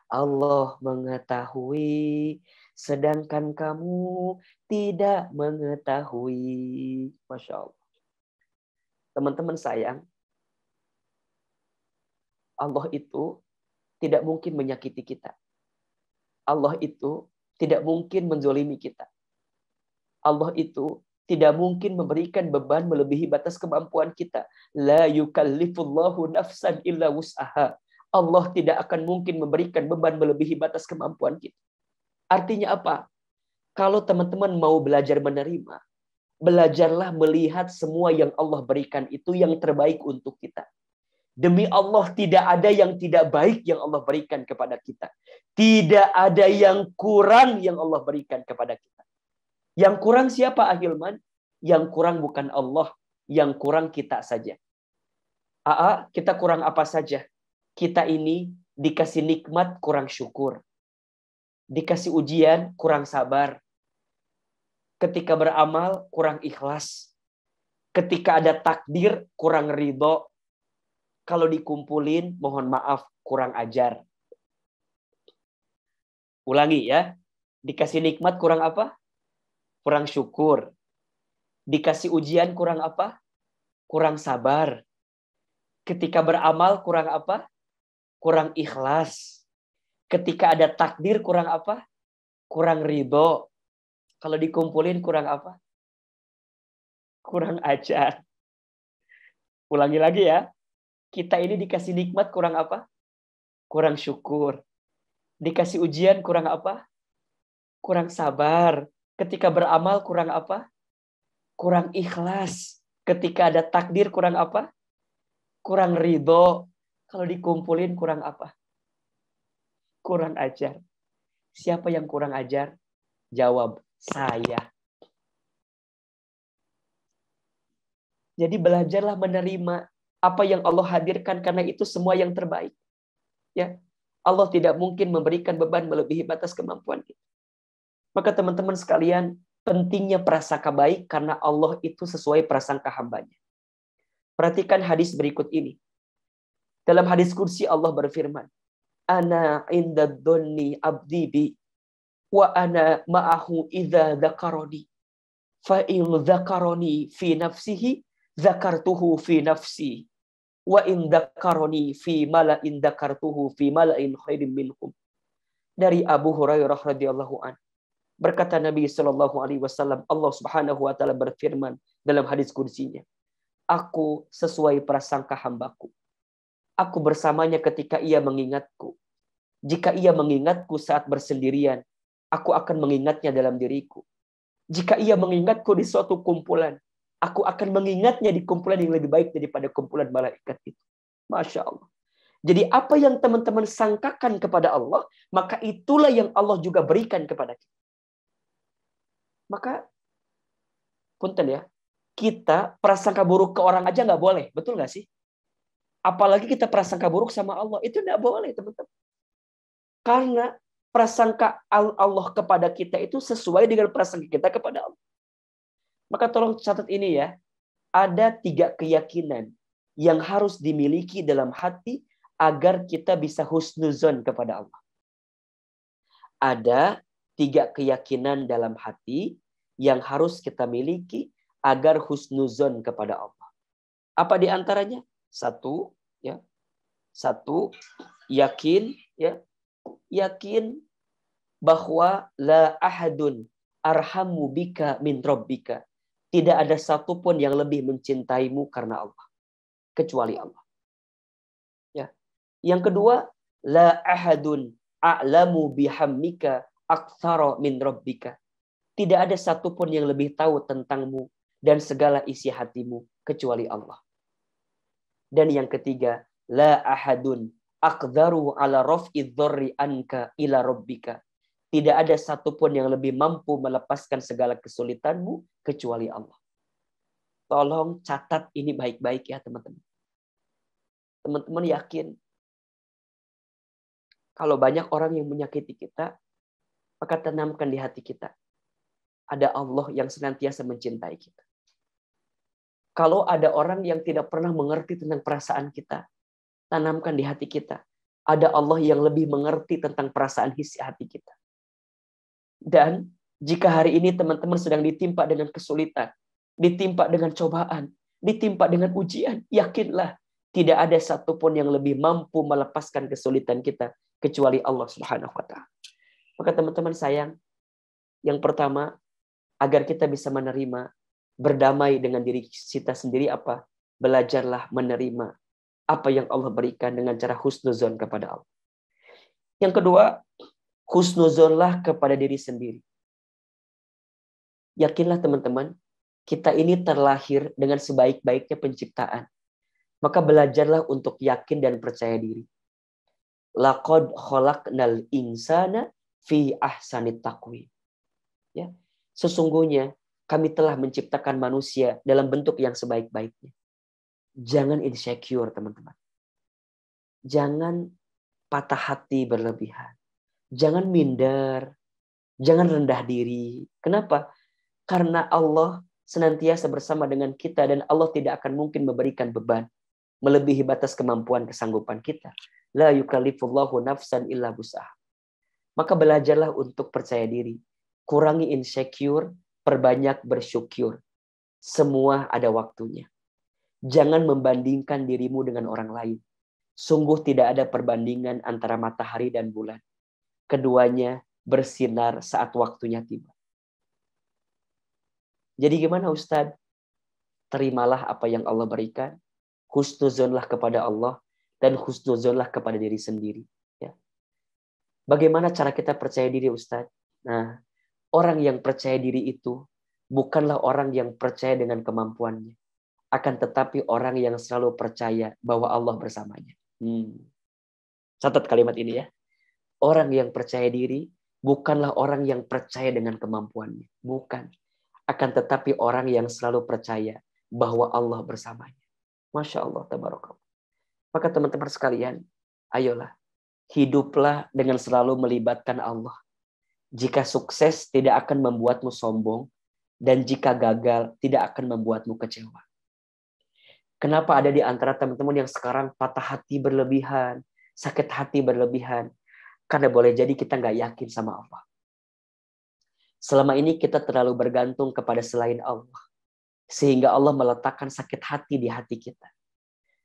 Allah mengetahui sedangkan kamu tidak mengetahui. Masya Allah. Teman-teman sayang, Allah itu tidak mungkin menyakiti kita. Allah itu tidak mungkin menzolimi kita. Allah itu tidak mungkin memberikan beban melebihi batas kemampuan kita. La yukallifullahu nafsan illa wus'aha. Allah tidak akan mungkin memberikan beban melebihi batas kemampuan kita. Artinya apa? Kalau teman-teman mau belajar menerima, belajarlah melihat semua yang Allah berikan itu yang terbaik untuk kita. Demi Allah tidak ada yang tidak baik yang Allah berikan kepada kita. Tidak ada yang kurang yang Allah berikan kepada kita. Yang kurang siapa, Ahilman? Yang kurang bukan Allah. Yang kurang kita saja. Kita kurang apa saja? Kita ini dikasih nikmat kurang syukur. Dikasih ujian kurang sabar. Ketika beramal kurang ikhlas. Ketika ada takdir kurang ridho. Kalau dikumpulin mohon maaf kurang ajar. Ulangi ya. Dikasih nikmat kurang apa? Kurang syukur. Dikasih ujian kurang apa? Kurang sabar. Ketika beramal kurang apa? Kurang ikhlas. Ketika ada takdir kurang apa? Kurang ridho. Kalau dikumpulin kurang apa? Kurang ajar. Ulangi lagi ya. Kita ini dikasih nikmat kurang apa? Kurang syukur. Dikasih ujian kurang apa? Kurang sabar. Ketika beramal kurang apa? Kurang ikhlas. Ketika ada takdir kurang apa? Kurang ridho. Kalau dikumpulin kurang apa? Kurang ajar. Siapa yang kurang ajar? Jawab, saya. Jadi belajarlah menerima apa yang Allah hadirkan karena itu semua yang terbaik. Ya. Allah tidak mungkin memberikan beban melebihi batas kemampuan kita. Maka teman-teman sekalian, pentingnya prasangka baik karena Allah itu sesuai prasangka hambanya. Perhatikan hadis berikut ini. Dalam hadis kursi Allah berfirman, Ana inda dhonni abdi bi wa ana ma'ahu idza dzakaroni fa in dzakaroni fi nafsihi dzakartuhu fi nafsi wa in dzakaroni fi mala'in dzakartuhu fi mala'in khairin minhum. Dari Abu Hurairah radhiyallahu an. Berkata Nabi sallallahu alaihi wasallam, Allah Subhanahu wa taala berfirman dalam hadis kursinya, Aku sesuai prasangka hambaku. Aku bersamanya ketika ia mengingatku. Jika ia mengingatku saat bersendirian, aku akan mengingatnya dalam diriku. Jika ia mengingatku di suatu kumpulan, aku akan mengingatnya di kumpulan yang lebih baik daripada kumpulan malaikat itu. Masya Allah. Jadi apa yang teman-teman sangkakan kepada Allah, maka itulah yang Allah juga berikan kepada kita. Maka, punten ya, kita prasangka buruk ke orang aja nggak boleh. Betul nggak sih? Apalagi kita prasangka buruk sama Allah. Itu nggak boleh, teman-teman. Karena prasangka Allah kepada kita itu sesuai dengan prasangka kita kepada Allah. Maka tolong catat ini ya. Ada 3 keyakinan yang harus dimiliki dalam hati agar kita bisa husnuzon kepada Allah. Ada 3 keyakinan dalam hati yang harus kita miliki agar husnuzon kepada Allah. Apa di antaranya? Satu, ya. Satu, yakin, ya. Yakin bahwa la ahadun arhamu bika min rabbika. Tidak ada satupun yang lebih mencintaimu karena Allah kecuali Allah. Ya. Yang kedua, la ahadun a'lamu bihammika aktsara min rabbika. Tidak ada satupun yang lebih tahu tentangmu dan segala isi hatimu kecuali Allah. Dan yang ketiga, la ahadun aqdaru ala raf'i dzarri anka ila rabbika. Tidak ada satupun yang lebih mampu melepaskan segala kesulitanmu kecuali Allah. Tolong catat ini baik-baik ya teman-teman. Teman-teman yakin kalau banyak orang yang menyakiti kita, maka tanamkan di hati kita. Ada Allah yang senantiasa mencintai kita. Kalau ada orang yang tidak pernah mengerti tentang perasaan kita, tanamkan di hati kita. Ada Allah yang lebih mengerti tentang perasaan isi hati kita. Dan jika hari ini teman-teman sedang ditimpa dengan kesulitan, ditimpa dengan cobaan, ditimpa dengan ujian, yakinlah tidak ada satupun yang lebih mampu melepaskan kesulitan kita kecuali Allah Subhanahu wa Ta'ala. Maka teman-teman sayang, yang pertama, agar kita bisa menerima, berdamai dengan diri kita sendiri apa? Belajarlah menerima apa yang Allah berikan dengan cara husnuzon kepada Allah. Yang kedua, husnuzonlah kepada diri sendiri. Yakinlah teman-teman, kita ini terlahir dengan sebaik-baiknya penciptaan. Maka belajarlah untuk yakin dan percaya diri. Laqad khalaqnal insana fi ahsanit taqwim. Ya. Sesungguhnya kami telah menciptakan manusia dalam bentuk yang sebaik-baiknya. Jangan insecure, teman-teman. Jangan patah hati berlebihan. Jangan minder. Jangan rendah diri. Kenapa? Karena Allah senantiasa bersama dengan kita dan Allah tidak akan mungkin memberikan beban melebihi batas kemampuan kesanggupan kita. La yukallifullahu nafsan illa wus'aha. Maka belajarlah untuk percaya diri. Kurangi insecure, perbanyak bersyukur. Semua ada waktunya. Jangan membandingkan dirimu dengan orang lain. Sungguh tidak ada perbandingan antara matahari dan bulan. Keduanya bersinar saat waktunya tiba. Jadi gimana Ustadz? Terimalah apa yang Allah berikan. Husnuzonlah kepada Allah. Dan husnuzonlah kepada diri sendiri. Ya. Bagaimana cara kita percaya diri Ustadz? Nah, orang yang percaya diri itu bukanlah orang yang percaya dengan kemampuannya. Akan tetapi orang yang selalu percaya bahwa Allah bersamanya. Catat kalimat ini ya. Orang yang percaya diri bukanlah orang yang percaya dengan kemampuannya. Bukan. Akan tetapi orang yang selalu percaya bahwa Allah bersamanya. Masya Allah, tabarakallah. Maka teman-teman sekalian, ayolah. Hiduplah dengan selalu melibatkan Allah. Jika sukses tidak akan membuatmu sombong. Dan jika gagal tidak akan membuatmu kecewa. Kenapa ada di antara teman-teman yang sekarang patah hati berlebihan, sakit hati berlebihan? Karena boleh jadi kita nggak yakin sama Allah. Selama ini kita terlalu bergantung kepada selain Allah. Sehingga Allah meletakkan sakit hati di hati kita.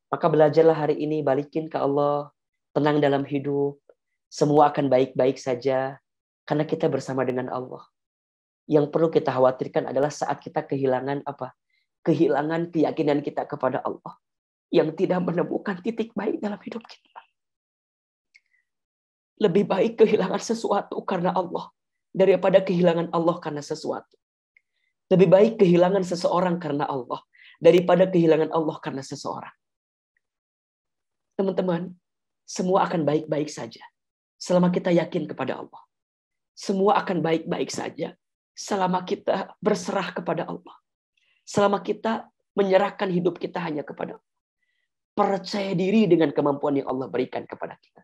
Maka belajarlah hari ini, balikin ke Allah. Tenang dalam hidup. Semua akan baik-baik saja. Karena kita bersama dengan Allah. Yang perlu kita khawatirkan adalah saat kita kehilangan apa? Kehilangan keyakinan kita kepada Allah. Yang tidak menemukan titik baik dalam hidup kita. Lebih baik kehilangan sesuatu karena Allah. Daripada kehilangan Allah karena sesuatu. Lebih baik kehilangan seseorang karena Allah. Daripada kehilangan Allah karena seseorang. Teman-teman, semua akan baik-baik saja. Selama kita yakin kepada Allah. Semua akan baik-baik saja. Selama kita berserah kepada Allah. Selama kita menyerahkan hidup kita hanya kepada Allah. Percaya diri dengan kemampuan yang Allah berikan kepada kita.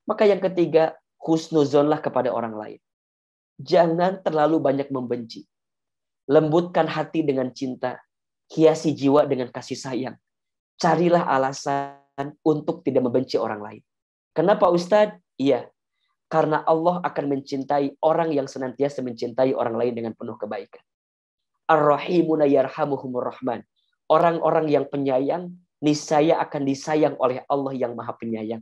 Maka yang ketiga, husnuzonlah kepada orang lain. Jangan terlalu banyak membenci. Lembutkan hati dengan cinta. Hiasi jiwa dengan kasih sayang. Carilah alasan untuk tidak membenci orang lain. Kenapa Ustadz? Iya. Karena Allah akan mencintai orang yang senantiasa mencintai orang lain dengan penuh kebaikan. Ar-Rahimuna yarhamuhumur Rahman. Orang-orang yang penyayang, niscaya akan disayang oleh Allah yang maha penyayang.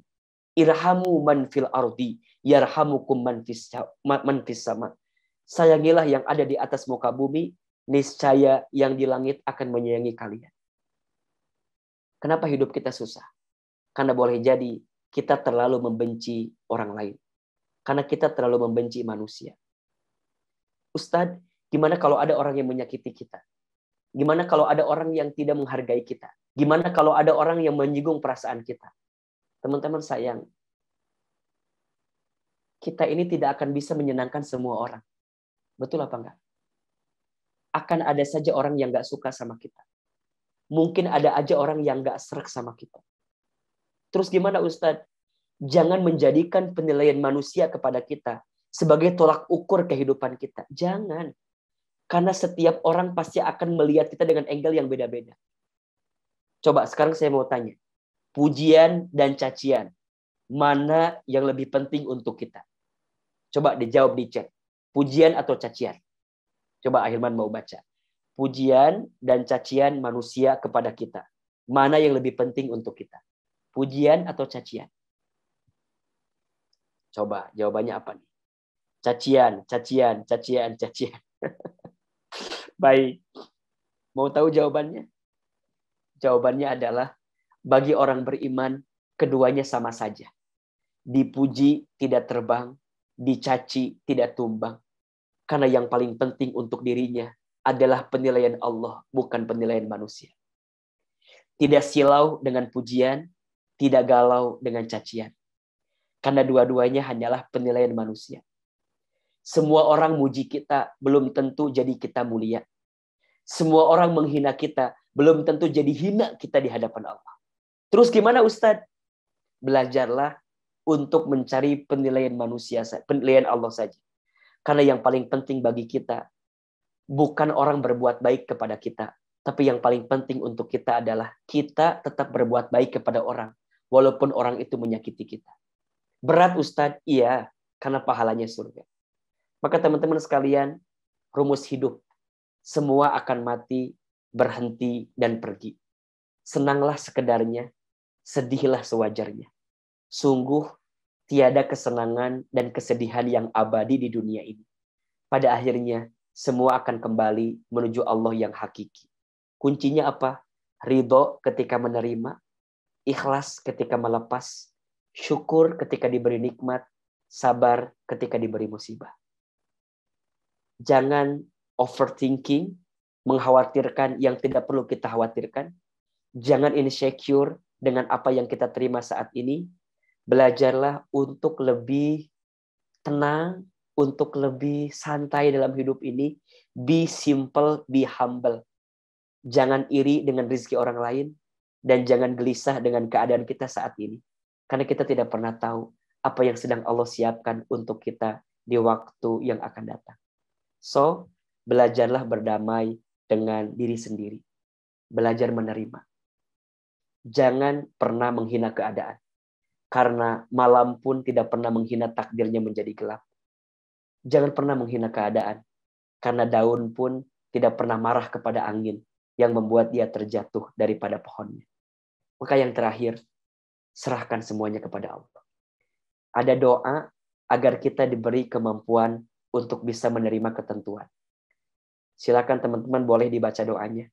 Irhamu man fil ardi, yarhamukum man fis sama. Sayangilah yang ada di atas muka bumi, niscaya yang di langit akan menyayangi kalian. Kenapa hidup kita susah? Karena boleh jadi kita terlalu membenci orang lain. Karena kita terlalu membenci manusia. Ustadz, gimana kalau ada orang yang menyakiti kita? Gimana kalau ada orang yang tidak menghargai kita? Gimana kalau ada orang yang menyinggung perasaan kita? Teman-teman sayang, kita ini tidak akan bisa menyenangkan semua orang. Betul apa enggak? Akan ada saja orang yang enggak suka sama kita. Mungkin ada aja orang yang enggak srek sama kita. Terus gimana Ustadz? Jangan menjadikan penilaian manusia kepada kita sebagai tolak ukur kehidupan kita. Jangan. Karena setiap orang pasti akan melihat kita dengan angle yang beda-beda. Coba sekarang saya mau tanya. Pujian dan cacian. Mana yang lebih penting untuk kita? Coba dijawab di chat. Pujian atau cacian? Coba Ahilman mau baca. Pujian dan cacian manusia kepada kita. Mana yang lebih penting untuk kita? Pujian atau cacian? Coba jawabannya apa nih? Cacian. Baik. Mau tahu jawabannya? Jawabannya adalah bagi orang beriman, keduanya sama saja. Dipuji tidak terbang, dicaci tidak tumbang. Karena yang paling penting untuk dirinya adalah penilaian Allah, bukan penilaian manusia. Tidak silau dengan pujian, tidak galau dengan cacian. Karena dua-duanya hanyalah penilaian manusia. Semua orang muji kita, belum tentu jadi kita mulia. Semua orang menghina kita, belum tentu jadi hina kita di hadapan Allah. Terus gimana Ustadz? Belajarlah untuk mencari penilaian manusia, penilaian Allah saja. Karena yang paling penting bagi kita, bukan orang berbuat baik kepada kita. Tapi yang paling penting untuk kita adalah kita tetap berbuat baik kepada orang. Walaupun orang itu menyakiti kita. Berat Ustadz? Iya, karena pahalanya surga. Maka teman-teman sekalian, rumus hidup. Semua akan mati, berhenti, dan pergi. Senanglah sekedarnya, sedihlah sewajarnya. Sungguh, tiada kesenangan dan kesedihan yang abadi di dunia ini. Pada akhirnya, semua akan kembali menuju Allah yang hakiki. Kuncinya apa? Ridho ketika menerima, ikhlas ketika melepas, syukur ketika diberi nikmat, sabar ketika diberi musibah. Jangan overthinking, mengkhawatirkan yang tidak perlu kita khawatirkan. Jangan insecure dengan apa yang kita terima saat ini. Belajarlah untuk lebih tenang, untuk lebih santai dalam hidup ini. Be simple, be humble. Jangan iri dengan rezeki orang lain, dan jangan gelisah dengan keadaan kita saat ini. Karena kita tidak pernah tahu apa yang sedang Allah siapkan untuk kita di waktu yang akan datang. So, belajarlah berdamai dengan diri sendiri. Belajar menerima. Jangan pernah menghina keadaan. Karena malam pun tidak pernah menghina takdirnya menjadi gelap. Jangan pernah menghina keadaan. Karena daun pun tidak pernah marah kepada angin yang membuat dia terjatuh daripada pohonnya. Maka yang terakhir, serahkan semuanya kepada Allah. Ada doa agar kita diberi kemampuan untuk bisa menerima ketentuan. Silakan teman-teman boleh dibaca doanya.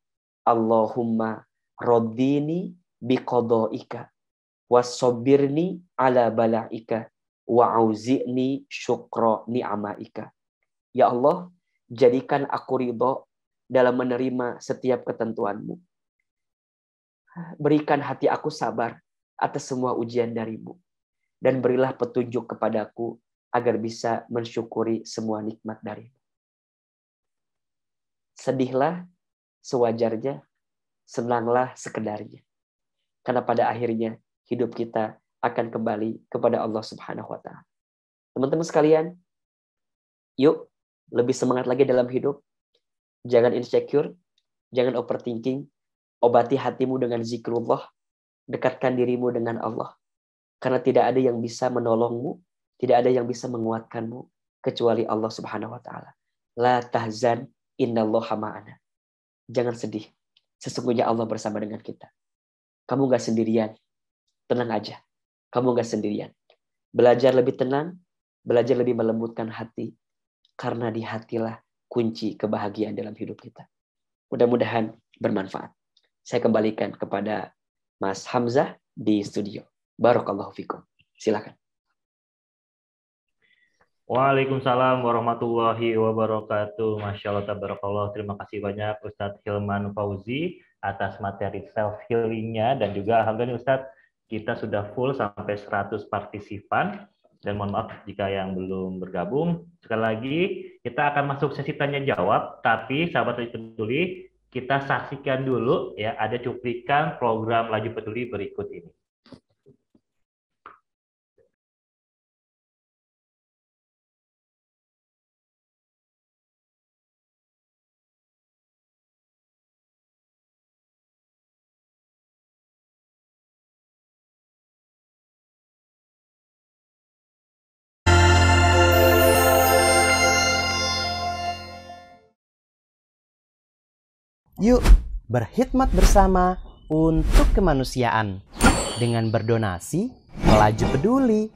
Allahumma raddini biqadaika wasobirni ala bala'ika wa'auzi'ni syukra ni'amaika. Ya Allah, jadikan aku ridho dalam menerima setiap ketentuanmu. Berikan hati aku sabar atas semua ujian darimu. Dan berilah petunjuk kepadaku agar bisa mensyukuri semua nikmat darimu. Sedihlah sewajarnya, senanglah sekedarnya. Karena pada akhirnya hidup kita akan kembali kepada Allah Subhanahu wa Ta'ala. Teman-teman sekalian, yuk lebih semangat lagi dalam hidup. Jangan insecure, jangan overthinking. Obati hatimu dengan zikrullah. Dekatkan dirimu dengan Allah. Karena tidak ada yang bisa menolongmu, Tidak ada yang bisa menguatkanmu kecuali Allah Subhanahu wa taala. La tahzan innallaha ma'ana. Jangan sedih. Sesungguhnya Allah bersama dengan kita. Kamu gak sendirian. Tenang aja. Kamu gak sendirian. Belajar lebih tenang, belajar lebih melembutkan hati. Karena di hatilah kunci kebahagiaan dalam hidup kita. Mudah-mudahan bermanfaat. Saya kembalikan kepada Mas Hamzah di studio. Barakallahu fikum. Silakan. Waalaikumsalam warahmatullahi wabarakatuh. Masya Allah, tabarakallah. Terima kasih banyak Ustadz Hilman Fauzi atas materi self-healingnya. Dan juga alhamdulillah Ustadz, kita sudah full sampai 100 partisipan. Dan mohon maaf jika yang belum bergabung. Sekali lagi, kita akan masuk sesi tanya-jawab. Tapi sahabat Laju Peduli, kita saksikan dulu ya, ada cuplikan program Laju Peduli berikut ini. Yuk berkhidmat bersama untuk kemanusiaan dengan berdonasi Laju Peduli.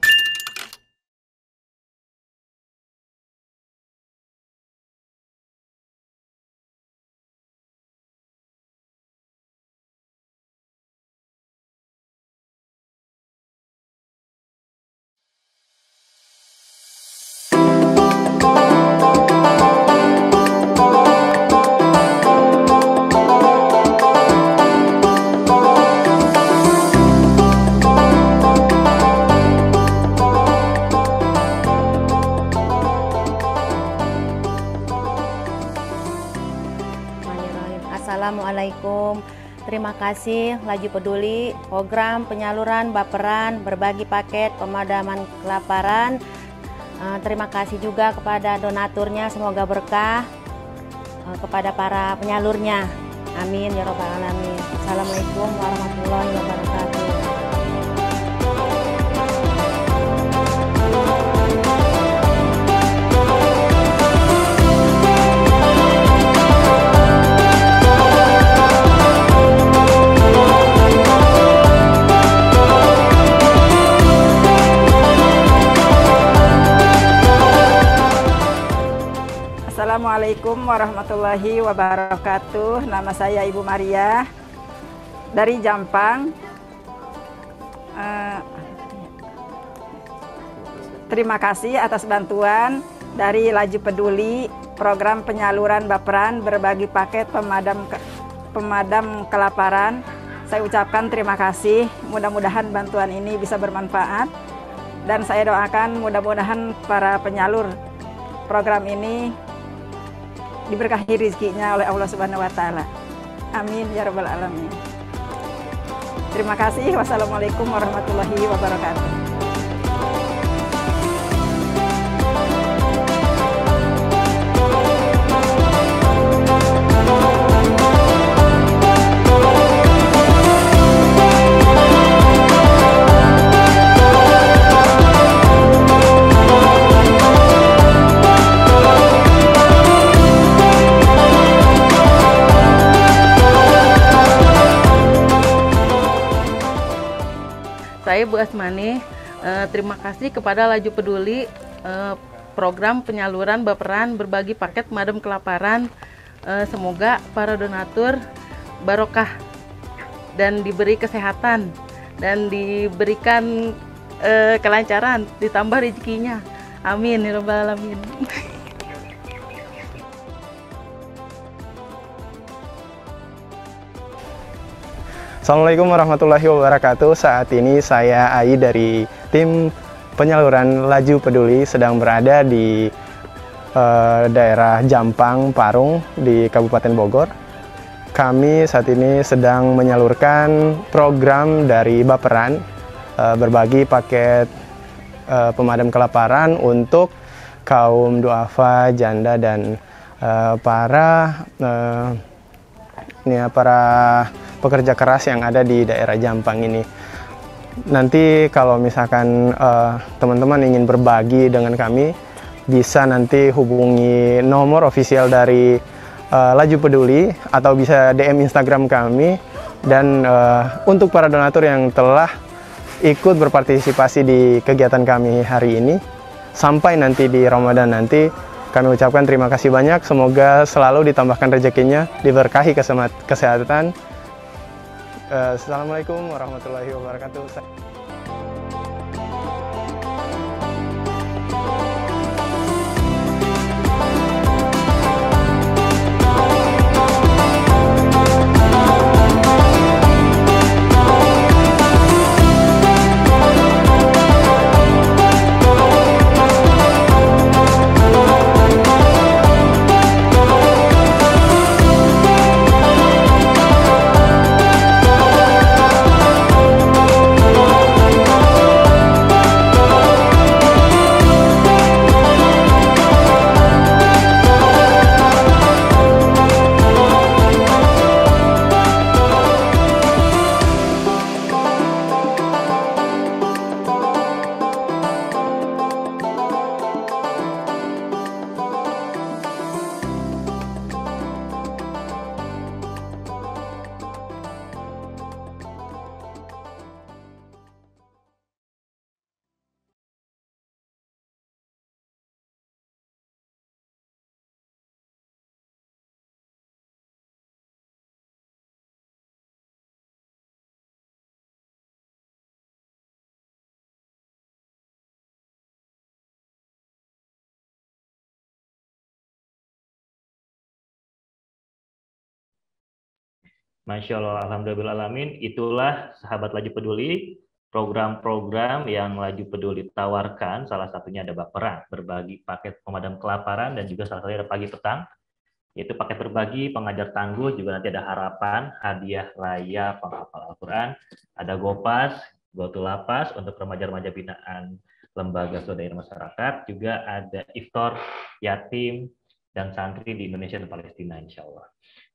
Assalamualaikum. Terima kasih Laju Peduli, program penyaluran baperan berbagi paket pemadaman kelaparan. Terima kasih juga kepada donaturnya, semoga berkah kepada para penyalurnya. Amin ya robbal alamin. Assalamualaikum warahmatullahi wabarakatuh. Assalamualaikum warahmatullahi wabarakatuh. Nama saya Ibu Maria dari Jampang. Terima kasih atas bantuan dari Laju Peduli, program penyaluran baperan berbagi paket pemadam kelaparan. Saya ucapkan terima kasih. Mudah-mudahan bantuan ini bisa bermanfaat dan saya doakan mudah-mudahan para penyalur program ini diberkahi rezekinya oleh Allah Subhanahu wa taala. Amin ya rabbal alamin. Terima kasih. Wassalamualaikum warahmatullahi wabarakatuh. Saya Bu Asmani, terima kasih kepada Laju Peduli, program penyaluran baperan berbagi paket pemadam kelaparan. Semoga para donatur barokah dan diberi kesehatan dan diberikan kelancaran, ditambah rezekinya. Amin ya rabbal alamin. Assalamualaikum warahmatullahi wabarakatuh. Saat ini saya Ai dari tim penyaluran Laju Peduli sedang berada di daerah Jampang, Parung di Kabupaten Bogor. Kami saat ini sedang menyalurkan program dari Baperan berbagi paket pemadam kelaparan untuk kaum duafa, janda dan para pekerja keras yang ada di daerah Jampang ini. nanti kalau misalkan teman-teman ingin berbagi dengan kami, bisa nanti hubungi nomor official dari Laju Peduli atau bisa DM Instagram kami. Dan untuk para donatur yang telah ikut berpartisipasi di kegiatan kami hari ini, sampai nanti di Ramadan nanti, kami ucapkan terima kasih banyak. Semoga selalu ditambahkan rezekinya, diberkahi kesehatan. Assalamualaikum warahmatullahi wabarakatuh. Masya Allah, alhamdulillahirrahmanirrahim. Itulah sahabat Laju Peduli, program-program yang Laju Peduli tawarkan. Salah satunya ada Baperan, berbagi paket pemadam kelaparan, dan juga salah satunya ada Pagi Petang, yaitu paket berbagi, pengajar tangguh, juga nanti ada Harapan, hadiah raya penghafal Al-Quran, ada Gopas, Gotulapas untuk remaja-remaja binaan lembaga swadaya masyarakat, juga ada Iftar yatim dan santri di Indonesia dan Palestina, insya Allah.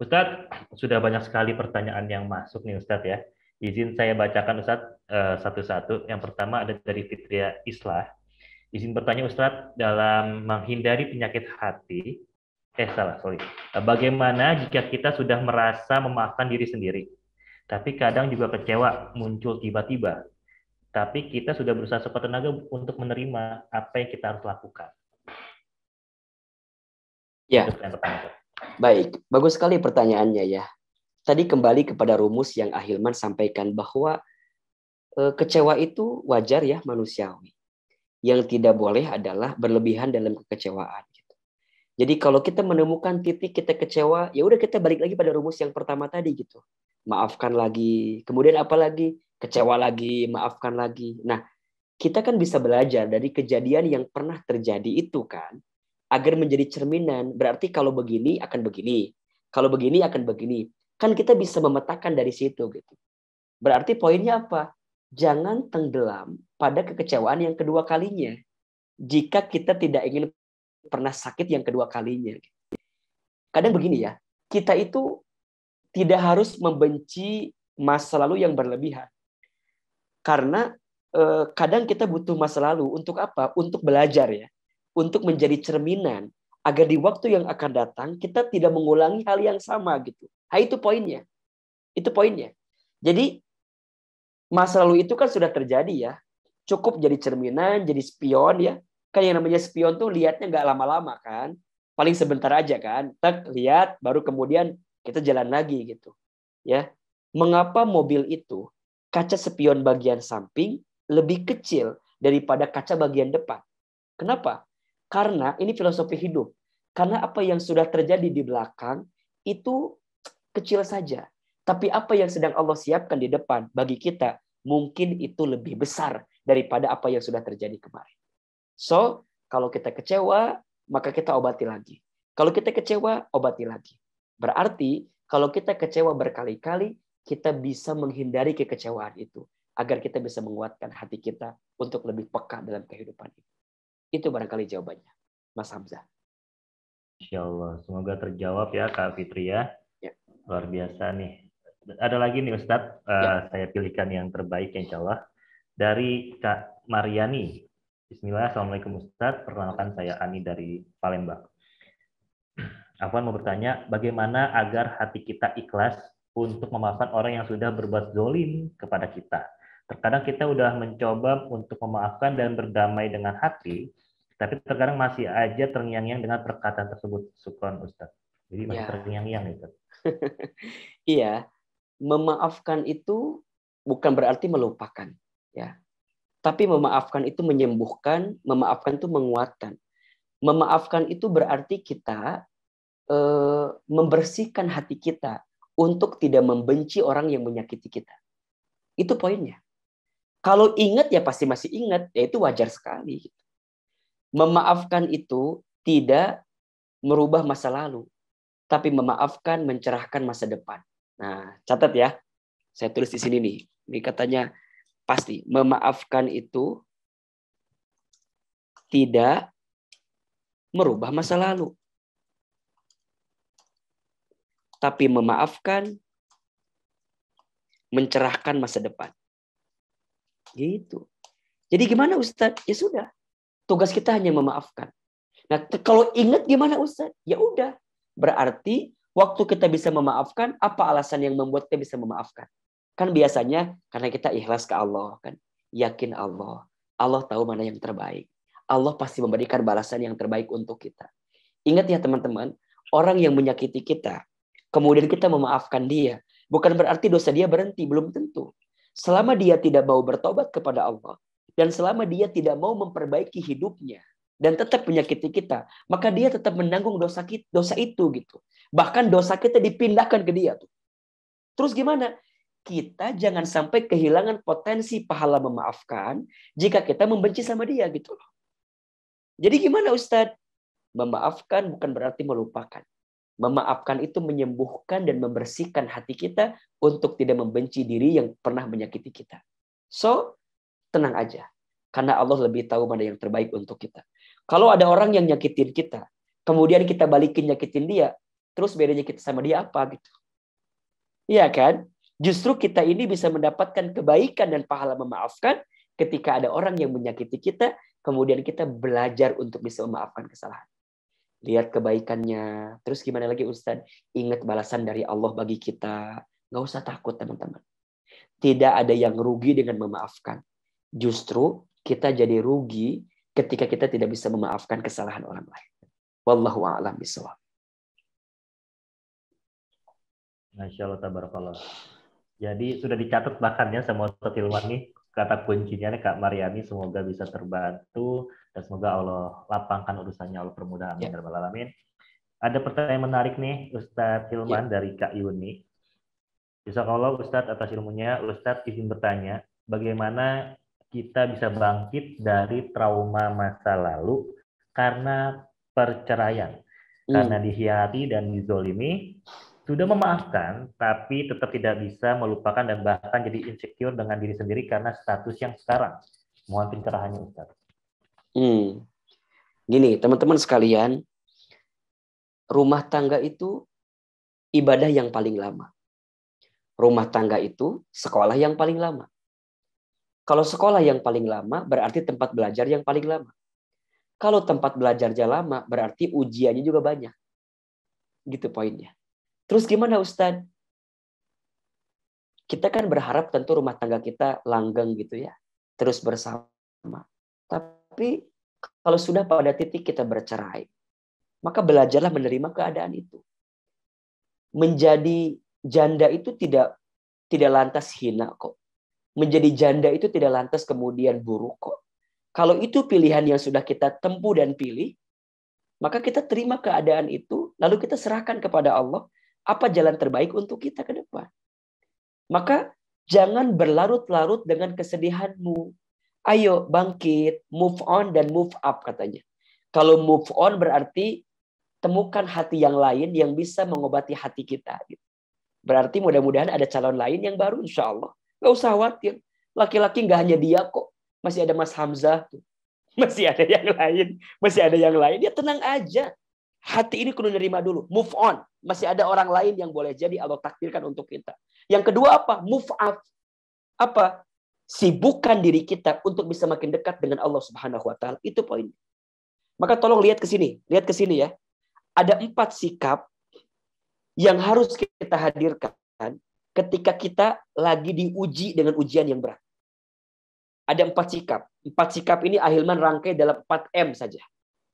Ustadz, sudah banyak sekali pertanyaan yang masuk nih Ustadz ya. Izin saya bacakan Ustadz satu-satu. Yang pertama ada dari Fitria Islah. Izin bertanya Ustadz, dalam menghindari penyakit hati, bagaimana jika kita sudah merasa memaafkan diri sendiri, tapi kadang juga kecewa muncul tiba-tiba, tapi kita sudah berusaha sekuat tenaga untuk menerima apa yang kita harus lakukan? Ya. Baik, bagus sekali pertanyaannya ya. Tadi kembali kepada rumus yang Ahilman sampaikan bahwa kecewa itu wajar ya, manusiawi. Yang tidak boleh adalah berlebihan dalam kekecewaan. Gitu. Jadi kalau kita menemukan titik kita kecewa, ya udah kita balik lagi pada rumus yang pertama tadi gitu. Maafkan lagi, kemudian apa lagi? Kecewa lagi, maafkan lagi. Nah, kita kan bisa belajar dari kejadian yang pernah terjadi itu kan. Agar menjadi cerminan, berarti kalau begini akan begini, kalau begini akan begini. Kan kita bisa memetakan dari situ gitu. Berarti poinnya apa? Jangan tenggelam pada kekecewaan yang kedua kalinya. Jika kita tidak ingin pernah sakit yang kedua kalinya. Kadang begini ya, kita itu tidak harus membenci masa lalu yang berlebihan. Karena kadang kita butuh masa lalu untuk apa? Untuk belajar ya. Untuk menjadi cerminan agar di waktu yang akan datang kita tidak mengulangi hal yang sama gitu. Nah, itu poinnya. Itu poinnya. Jadi masa lalu itu kan sudah terjadi ya. Cukup jadi cerminan, jadi spion ya. Kan yang namanya spion tuh lihatnya nggak lama-lama kan. Paling sebentar aja kan. Tek, lihat baru kemudian kita jalan lagi gitu. Ya. Mengapa mobil itu kaca spion bagian samping lebih kecil daripada kaca bagian depan? Kenapa? Karena ini filosofi hidup. Karena apa yang sudah terjadi di belakang itu kecil saja. Tapi apa yang sedang Allah siapkan di depan bagi kita mungkin itu lebih besar daripada apa yang sudah terjadi kemarin. So, kalau kita kecewa, maka kita obati lagi. Kalau kita kecewa, obati lagi. Berarti kalau kita kecewa berkali-kali, kita bisa menghindari kekecewaan itu. Agar kita bisa menguatkan hati kita untuk lebih peka dalam kehidupan ini. Itu barangkali jawabannya, Mas Hamzah. Insya Allah, semoga terjawab ya Kak Fitri ya. Luar biasa nih. Ada lagi nih Ustadz, saya pilihkan yang terbaik insya Allah. Dari Kak Mariani. Bismillah, Assalamualaikum Ustadz. Perkenalkan saya Ani dari Palembang. Afwan mau bertanya, bagaimana agar hati kita ikhlas untuk memaafkan orang yang sudah berbuat zalim kepada kita? Terkadang kita udah mencoba untuk memaafkan dan berdamai dengan hati, tapi terkadang masih aja terngiang-ngiang dengan perkataan tersebut. Syukron Ustadz. Jadi masih terngiang-ngiang itu. Iya, memaafkan itu bukan berarti melupakan, ya. Tapi memaafkan itu menyembuhkan, memaafkan itu menguatkan. Memaafkan itu berarti kita membersihkan hati kita untuk tidak membenci orang yang menyakiti kita. Itu poinnya. Kalau ingat ya pasti masih ingat, ya itu wajar sekali. Memaafkan itu tidak merubah masa lalu, tapi memaafkan mencerahkan masa depan. Nah, catat ya. Saya tulis di sini nih. Ini katanya pasti. Memaafkan itu tidak merubah masa lalu, tapi memaafkan mencerahkan masa depan. Gitu. Jadi gimana Ustadz? Ya sudah. Tugas kita hanya memaafkan. Nah, kalau ingat gimana Ustadz? Ya udah. Berarti waktu kita bisa memaafkan, apa alasan yang membuat kita bisa memaafkan? Kan biasanya karena kita ikhlas ke Allah, kan? Yakin Allah. Allah tahu mana yang terbaik. Allah pasti memberikan balasan yang terbaik untuk kita. Ingat ya teman-teman, orang yang menyakiti kita, kemudian kita memaafkan dia, bukan berarti dosa dia berhenti, belum tentu. Selama dia tidak mau bertobat kepada Allah, dan selama dia tidak mau memperbaiki hidupnya, dan tetap menyakiti kita, maka dia tetap menanggung dosa itu gitu. Bahkan dosa kita dipindahkan ke dia tuh. Terus gimana? Kita jangan sampai kehilangan potensi pahala memaafkan jika kita membenci sama dia gitu loh. Jadi gimana Ustadz? Memaafkan bukan berarti melupakan. Memaafkan itu menyembuhkan dan membersihkan hati kita untuk tidak membenci diri yang pernah menyakiti kita. So, tenang aja. Karena Allah lebih tahu mana yang terbaik untuk kita. Kalau ada orang yang nyakitin kita, kemudian kita balikin nyakitin dia, terus bedanya kita sama dia apa gitu? Iya kan? Justru kita ini bisa mendapatkan kebaikan dan pahala memaafkan ketika ada orang yang menyakiti kita, kemudian kita belajar untuk bisa memaafkan kesalahan. Lihat kebaikannya. Terus gimana lagi Ustadz? Ingat balasan dari Allah bagi kita. Nggak usah takut teman-teman. Tidak ada yang rugi dengan memaafkan. Justru kita jadi rugi ketika kita tidak bisa memaafkan kesalahan orang lain. Wallahu a'lam bishawab. Masya Allah, tabarakallah. Jadi sudah dicatat bahkan ya sama Ustadz Hilman nih, kata kuncinya nih Kak Mariani, semoga bisa terbantu dan semoga Allah lapangkan urusannya, Allah permudah, amin ya rabbal alamin. Ada pertanyaan menarik nih Ustadz Hilman dari Kak Yuni. Jazakallah Ustadz atas ilmunya. Ustadz izin bertanya, bagaimana kita bisa bangkit dari trauma masa lalu karena perceraian, karena dikhianati dan dizolimi, sudah memaafkan, tapi tetap tidak bisa melupakan dan bahkan jadi insecure dengan diri sendiri karena status yang sekarang. Mohon pencerahannya Ustadz. Gini, teman-teman sekalian, rumah tangga itu ibadah yang paling lama. Rumah tangga itu sekolah yang paling lama. Kalau sekolah yang paling lama, berarti tempat belajar yang paling lama. Kalau tempat belajarnya lama, berarti ujiannya juga banyak. Gitu poinnya. Terus gimana Ustadz? Kita kan berharap tentu rumah tangga kita langgeng gitu ya. Terus bersama. Tapi kalau sudah pada titik kita bercerai, maka belajarlah menerima keadaan itu. Menjadi janda itu tidak lantas hina kok. Menjadi janda itu tidak lantas kemudian buruk kok. Kalau itu pilihan yang sudah kita tempuh dan pilih, maka kita terima keadaan itu, lalu kita serahkan kepada Allah apa jalan terbaik untuk kita ke depan. Maka jangan berlarut-larut dengan kesedihanmu. Ayo bangkit, move on dan move up katanya. Kalau move on berarti temukan hati yang lain yang bisa mengobati hati kita. Berarti mudah-mudahan ada calon lain yang baru insya Allah. Gak usah khawatir. Laki-laki gak hanya dia kok. Masih ada Mas Hamzah tuh. Masih ada yang lain. Masih ada yang lain. Ya tenang aja. Hati ini kudu nerima dulu. Move on. Masih ada orang lain yang boleh jadi Allah takdirkan untuk kita. Yang kedua apa? Move up. Apa? Sibukkan diri kita untuk bisa makin dekat dengan Allah Subhanahu wa taala. Itu poinnya. Maka tolong lihat ke sini ya. Ada 4 sikap yang harus kita hadirkan ketika kita lagi diuji dengan ujian yang berat. Ada 4 sikap. 4 sikap ini Ahilman rangkai dalam 4M saja.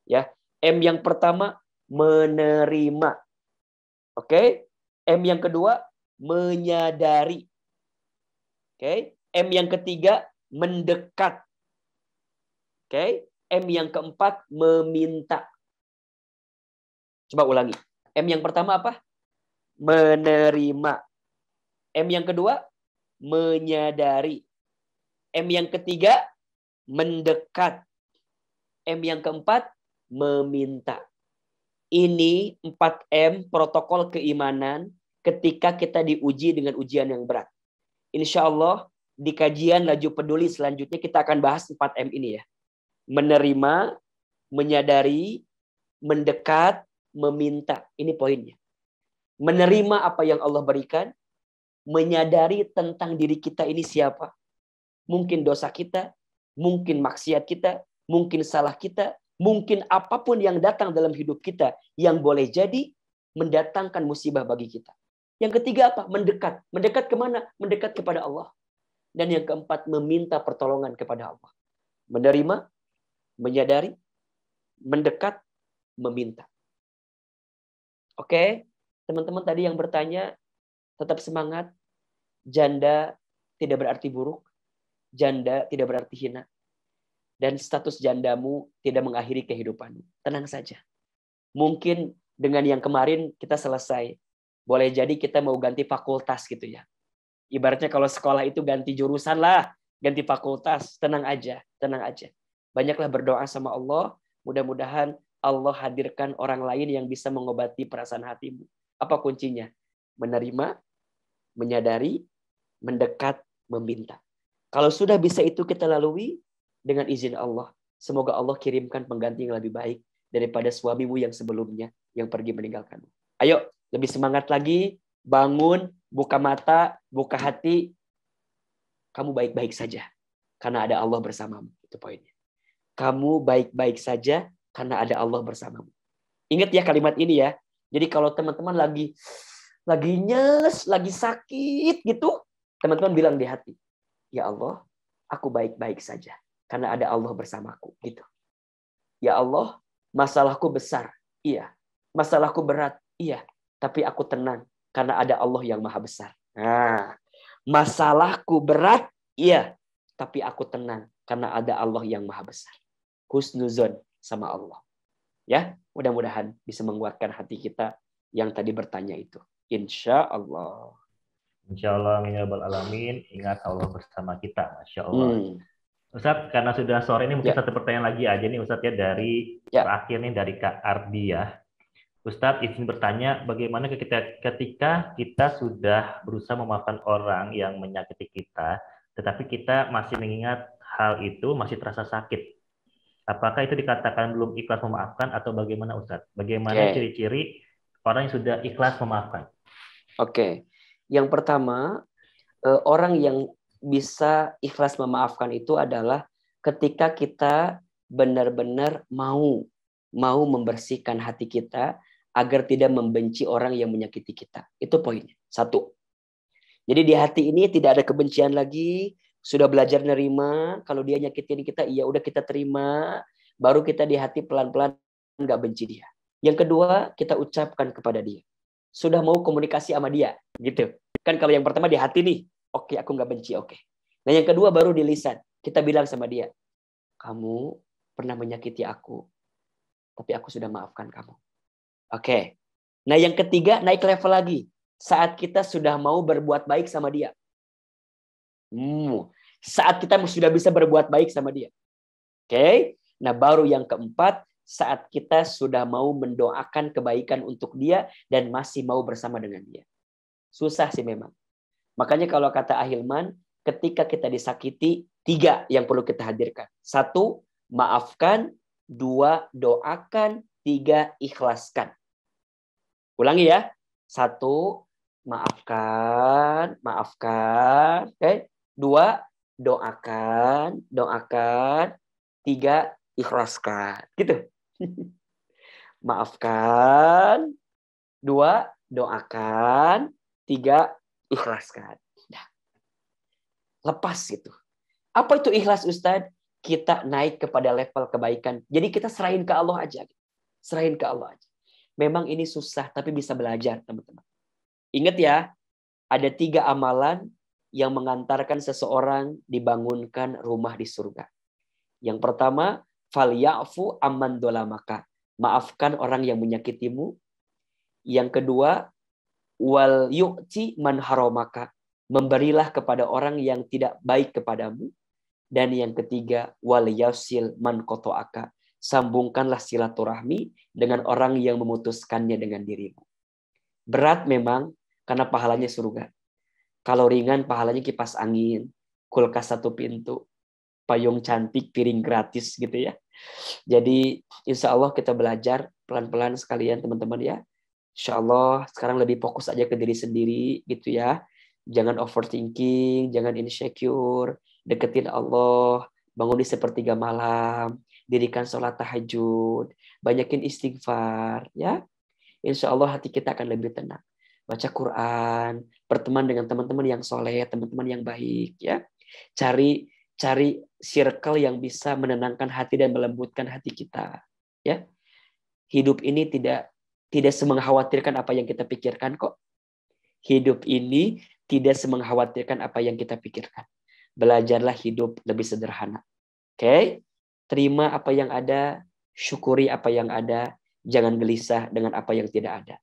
Ya. M yang pertama, menerima. Oke? M yang kedua, menyadari. Oke? M yang ketiga, mendekat. Oke? M yang keempat, meminta. Coba ulangi. M yang pertama apa? Menerima. M yang kedua, menyadari. M yang ketiga, mendekat. M yang keempat, meminta. Ini 4M protokol keimanan ketika kita diuji dengan ujian yang berat. Insya Allah di kajian Laju Peduli selanjutnya kita akan bahas 4M ini ya. Menerima, menyadari, mendekat, meminta. Ini poinnya. Menerima apa yang Allah berikan, menyadari tentang diri kita ini siapa. Mungkin dosa kita, mungkin maksiat kita, mungkin salah kita, mungkin apapun yang datang dalam hidup kita yang boleh jadi mendatangkan musibah bagi kita. Yang ketiga apa? Mendekat. Mendekat kemana? Mendekat kepada Allah. Dan yang keempat, meminta pertolongan kepada Allah. Menerima, menyadari, mendekat, meminta. Oke, teman-teman tadi yang bertanya, tetap semangat. Janda tidak berarti buruk. Janda tidak berarti hina. Dan status jandamu tidak mengakhiri kehidupanmu. Tenang saja. Mungkin dengan yang kemarin kita selesai. Boleh jadi kita mau ganti fakultas gitu ya. Ibaratnya kalau sekolah itu ganti jurusan lah, ganti fakultas, tenang aja. Banyaklah berdoa sama Allah, mudah-mudahan Allah hadirkan orang lain yang bisa mengobati perasaan hatimu. Apa kuncinya? Menerima, menyadari, mendekat, meminta. Kalau sudah bisa itu kita lalui, dengan izin Allah, semoga Allah kirimkan pengganti yang lebih baik daripada suamimu yang sebelumnya yang pergi meninggalkanmu. Ayo, lebih semangat lagi, bangun, buka mata, buka hati. Kamu baik-baik saja karena ada Allah bersamamu. Itu poinnya. Kamu baik-baik saja karena ada Allah bersamamu. Ingat ya kalimat ini ya. Jadi kalau teman-teman lagi nyes, lagi sakit gitu, teman-teman bilang di hati, ya Allah, aku baik-baik saja karena ada Allah bersamaku. Gitu. Ya Allah, masalahku besar. Iya. Masalahku berat. Iya. Tapi aku tenang karena ada Allah yang maha besar. Nah, masalahku berat, iya. Tapi aku tenang karena ada Allah yang maha besar. Husnuzon sama Allah. Ya, mudah-mudahan bisa menguatkan hati kita yang tadi bertanya itu. Insya Allah. Insya Allah, amin ya rabbal alamin. Ingat Allah bersama kita, Masya Allah. Ustadz, karena sudah sore ini mungkin satu pertanyaan lagi aja nih Ustadz ya dari terakhir nih dari Kak Ardi ya. Ustadz izin bertanya, bagaimana ketika kita sudah berusaha memaafkan orang yang menyakiti kita, tetapi kita masih mengingat hal itu masih terasa sakit. Apakah itu dikatakan belum ikhlas memaafkan atau bagaimana Ustadz? Bagaimana ciri-ciri orang yang sudah ikhlas memaafkan? Oke. Yang pertama, orang yang bisa ikhlas memaafkan itu adalah ketika kita benar-benar mau membersihkan hati kita agar tidak membenci orang yang menyakiti kita. Itu poinnya. 1. Jadi di hati ini tidak ada kebencian lagi. Sudah belajar nerima. Kalau dia nyakitin kita, ya udah kita terima. Baru kita di hati pelan-pelan nggak benci dia. Yang kedua, kita ucapkan kepada dia. Sudah mau komunikasi sama dia. Gitu. Kan kalau yang pertama di hati nih. Oke, aku nggak benci. Oke. Nah yang kedua baru di lisan. Kita bilang sama dia. Kamu pernah menyakiti aku. Tapi aku sudah maafkan kamu. Oke. Nah yang ketiga naik level lagi. Saat kita sudah mau berbuat baik sama dia. Saat kita sudah bisa berbuat baik sama dia. Oke. Nah baru yang keempat. Saat kita sudah mau mendoakan kebaikan untuk dia. Dan masih mau bersama dengan dia. Susah sih memang. Makanya kalau kata Ahilman. Ketika kita disakiti. 3 yang perlu kita hadirkan. 1. Maafkan. 2. Doakan. 3. Ikhlaskan. Ulangi ya. 1. Maafkan. Oke. 2. doakan, doakan. 3, ikhlaskan. Gitu. Maafkan. 2, doakan. 3, ikhlaskan. Nah, lepas gitu. Apa itu ikhlas Ustadz? Kita naik kepada level kebaikan. Jadi kita serahin ke Allah aja. Serahin ke Allah aja. Memang ini susah, tapi bisa belajar, teman-teman. Ingat ya, ada 3 amalan yang mengantarkan seseorang dibangunkan rumah di surga. Yang pertama, falyafu amman dolamaka. Maafkan orang yang menyakitimu. Yang kedua, wal yu'ti man haramaka. Memberilah kepada orang yang tidak baik kepadamu. Dan yang ketiga, wal yasil man qata'aka. Sambungkanlah silaturahmi dengan orang yang memutuskannya dengan dirimu. Berat memang karena pahalanya surga. Kalau ringan pahalanya kipas angin, kulkas 1 pintu, payung cantik, piring gratis gitu ya. Jadi insya Allah kita belajar pelan-pelan sekalian teman-teman ya. Insya Allah sekarang lebih fokus aja ke diri sendiri gitu ya. Jangan overthinking, jangan insecure, deketin Allah, bangun di sepertiga malam, dirikan sholat tahajud, banyakin istighfar ya. Insya Allah hati kita akan lebih tenang. Baca Quran, berteman dengan teman-teman yang soleh, teman-teman yang baik ya. Cari circle yang bisa menenangkan hati dan melembutkan hati kita ya. Hidup ini tidak semengkhawatirkan apa yang kita pikirkan kok. Hidup ini tidak semengkhawatirkan apa yang kita pikirkan. Belajarlah hidup lebih sederhana. Oke? Terima apa yang ada, syukuri apa yang ada, jangan gelisah dengan apa yang tidak ada.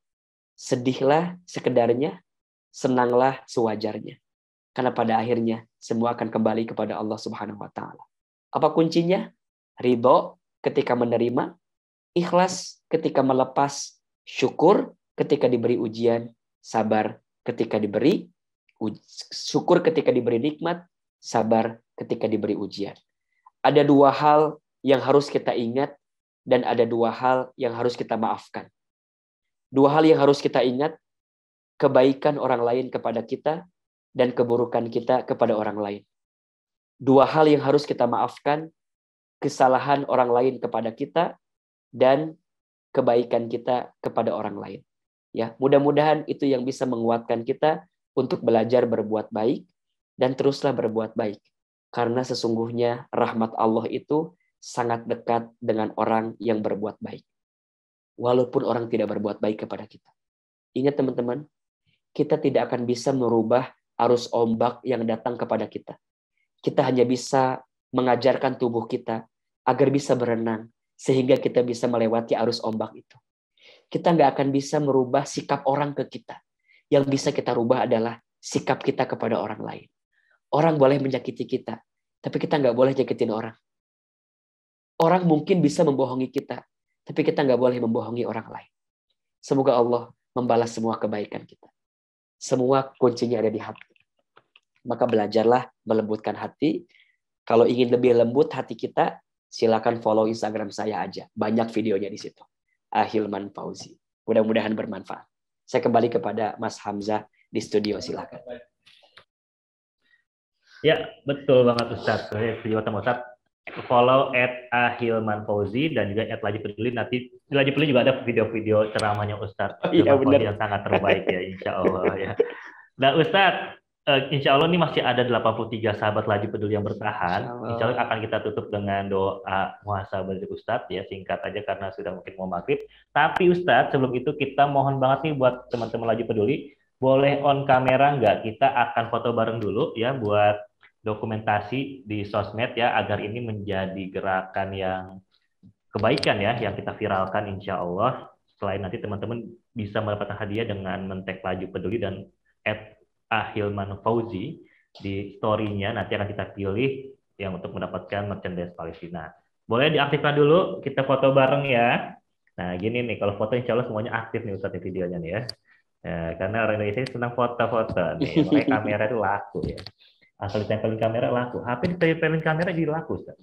Sedihlah sekedarnya, senanglah sewajarnya. Karena pada akhirnya semua akan kembali kepada Allah Subhanahu wa taala. Apa kuncinya? Ridho ketika menerima, ikhlas ketika melepas, syukur ketika diberi ujian, sabar ketika diberi syukur ketika diberi nikmat, sabar ketika diberi ujian. Ada 2 hal yang harus kita ingat dan ada 2 hal yang harus kita maafkan. 2 hal yang harus kita ingat, kebaikan orang lain kepada kita dan keburukan kita kepada orang lain. 2 hal yang harus kita maafkan, kesalahan orang lain kepada kita dan kebaikan kita kepada orang lain. Ya, mudah-mudahan itu yang bisa menguatkan kita untuk belajar berbuat baik dan teruslah berbuat baik. Karena sesungguhnya rahmat Allah itu sangat dekat dengan orang yang berbuat baik. Walaupun orang tidak berbuat baik kepada kita. Ingat teman-teman, kita tidak akan bisa merubah arus ombak yang datang kepada kita. Kita hanya bisa mengajarkan tubuh kita agar bisa berenang, sehingga kita bisa melewati arus ombak itu. Kita nggak akan bisa merubah sikap orang ke kita. Yang bisa kita rubah adalah sikap kita kepada orang lain. Orang boleh menyakiti kita, tapi kita nggak boleh nyakitin orang. Orang mungkin bisa membohongi kita, tapi kita nggak boleh membohongi orang lain. Semoga Allah membalas semua kebaikan kita. Semua kuncinya ada di hati. Maka belajarlah melembutkan hati. Kalau ingin lebih lembut hati kita, silakan follow Instagram saya aja. Banyak videonya di situ. Ahilman Fauzi. Mudah-mudahan bermanfaat. Saya kembali kepada Mas Hamzah di studio, silakan. Ya, betul banget Ustaz. Video Ustaz. Follow @ahilmanfauzi dan juga @laju peduli. Nanti di Laju Peduli juga ada video-video ceramahnya Ustaz. Iya, benar. Yang sangat terbaik ya, insya Allah ya. Nah Ustaz, insya Allah ini masih ada 83 sahabat Laju Peduli yang bertahan. Insya Allah akan kita tutup dengan doa muhasabah dari Ustaz ya, singkat aja karena sudah mungkin mau maghrib. Tapi Ustaz, sebelum itu kita mohon banget nih buat teman-teman Laju Peduli, boleh on kamera nggak? Kita akan foto bareng dulu ya buat dokumentasi di sosmed ya, agar ini menjadi gerakan yang kebaikan ya, yang kita viralkan insya Allah. Selain nanti teman-teman bisa mendapatkan hadiah dengan men-tag Laju Peduli dan @ahilmanfauzi di story-nya, nanti akan kita pilih yang untuk mendapatkan merchandise Palestina. Boleh diaktifkan dulu, kita foto bareng ya. Nah gini nih, kalau foto insya Allah semuanya aktif nih Ustaz di videonya nih ya. Karena orang Indonesia senang foto-foto nih, makanya kamera itu laku ya. Asal ditempelin kamera laku. HP ditempelin kamera jadi laku, Ustaz.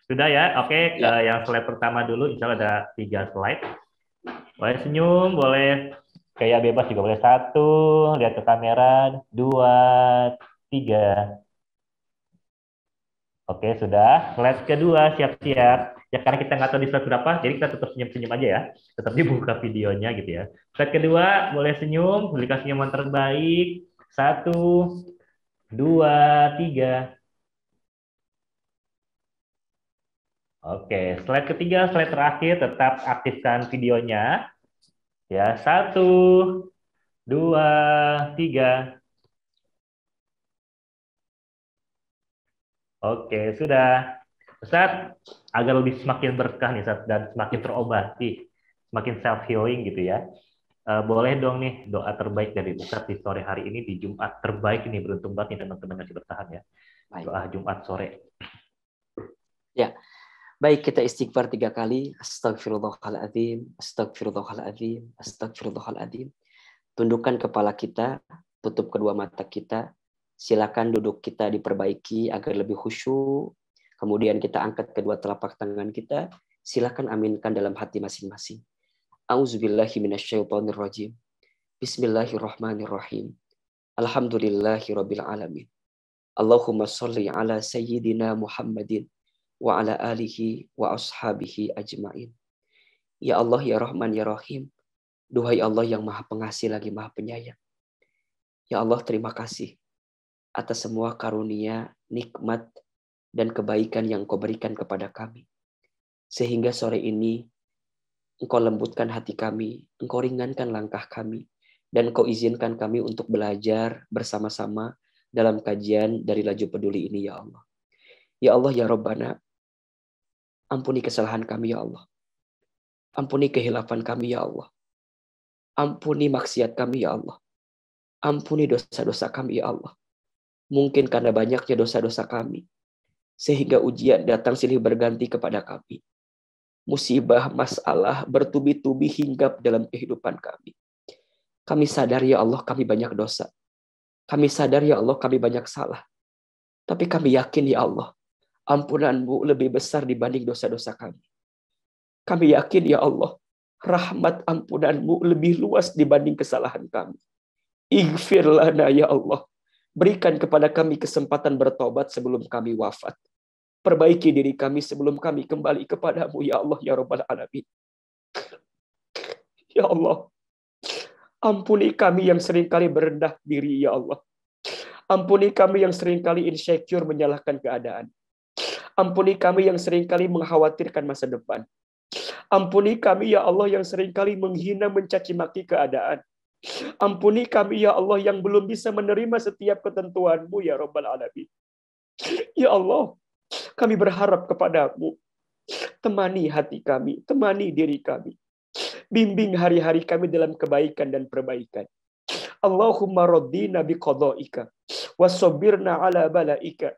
Sudah ya, oke. Yang slide pertama dulu, insya Allah ada 3 slide. Boleh senyum, boleh kayak bebas juga boleh. 1, lihat ke kamera. 2, 3. Oke, sudah. Slide kedua, siap-siap. Ya, karena kita nggak tahu di slide berapa, jadi kita tetap senyum-senyum aja ya. Tetap dibuka videonya gitu ya. Slide kedua, boleh senyum, boleh kasih senyuman terbaik. 1, 2, 3. Oke, slide ketiga, slide terakhir, tetap aktifkan videonya. Ya, 1, 2, 3. Oke, sudah. Ustaz, agar lebih semakin berkah nih, Ustaz, dan semakin terobati, semakin self-healing gitu ya. Boleh dong nih doa terbaik dari Ustaz di sore hari ini, di Jumat terbaik ini. Beruntung banget nih teman-teman masih bertahan ya. Doa Jumat sore. Ya, baik, kita istighfar 3 kali. Astagfirullahaladzim, astagfirullahaladzim, astagfirullahaladzim. Tundukkan kepala kita, tutup kedua mata kita. Silakan duduk kita diperbaiki agar lebih khusyuk. Kemudian kita angkat kedua telapak tangan kita. Silakan aminkan dalam hati masing-masing. A'udzubillahi minasyaitonirrajim. Bismillahirrahmanirrahim. Alhamdulillahirabbil alamin. Allahumma sholli ala sayyidina Muhammadin wa ala alihi wa ashabihi ajmain. Ya Allah, ya Rahman, ya Rahim. Duhai Allah yang Maha Pengasih lagi Maha Penyayang. Ya Allah, terima kasih atas semua karunia, nikmat, dan kebaikan yang Engkau berikan kepada kami. Sehingga sore ini Engkau lembutkan hati kami, Engkau ringankan langkah kami, dan Engkau izinkan kami untuk belajar bersama-sama dalam kajian dari Laju Peduli ini, ya Allah. Ya Allah, ya Rabbana, ampuni kesalahan kami, ya Allah. Ampuni kehilafan kami, ya Allah. Ampuni maksiat kami, ya Allah. Ampuni dosa-dosa kami, ya Allah. Mungkin karena banyaknya dosa-dosa kami, sehingga ujian datang silih berganti kepada kami. Musibah, masalah bertubi-tubi hinggap dalam kehidupan kami. Kami sadar, ya Allah, kami banyak dosa. Kami sadar, ya Allah, kami banyak salah. Tapi kami yakin, ya Allah, ampunan-Mu lebih besar dibanding dosa-dosa kami. Kami yakin, ya Allah, rahmat ampunan-Mu lebih luas dibanding kesalahan kami. Ighfir lana, ya Allah. Berikan kepada kami kesempatan bertobat sebelum kami wafat. Perbaiki diri kami sebelum kami kembali kepadamu, ya Allah, ya Rabbal Alamin. Ya Allah, ampuni kami yang seringkali berendah diri, ya Allah. Ampuni kami yang seringkali insecure menyalahkan keadaan. Ampuni kami yang seringkali mengkhawatirkan masa depan. Ampuni kami, ya Allah, yang seringkali menghina, mencaci maki keadaan. Ampuni kami, ya Allah, yang belum bisa menerima setiap ketentuan-Mu, ya Rabbal Alamin. Ya Allah, kami berharap kepada-Mu. Temani hati kami, temani diri kami. Bimbing hari-hari kami dalam kebaikan dan perbaikan. Allahumma raddina biqada'ika, wasobirna ala bala'ika,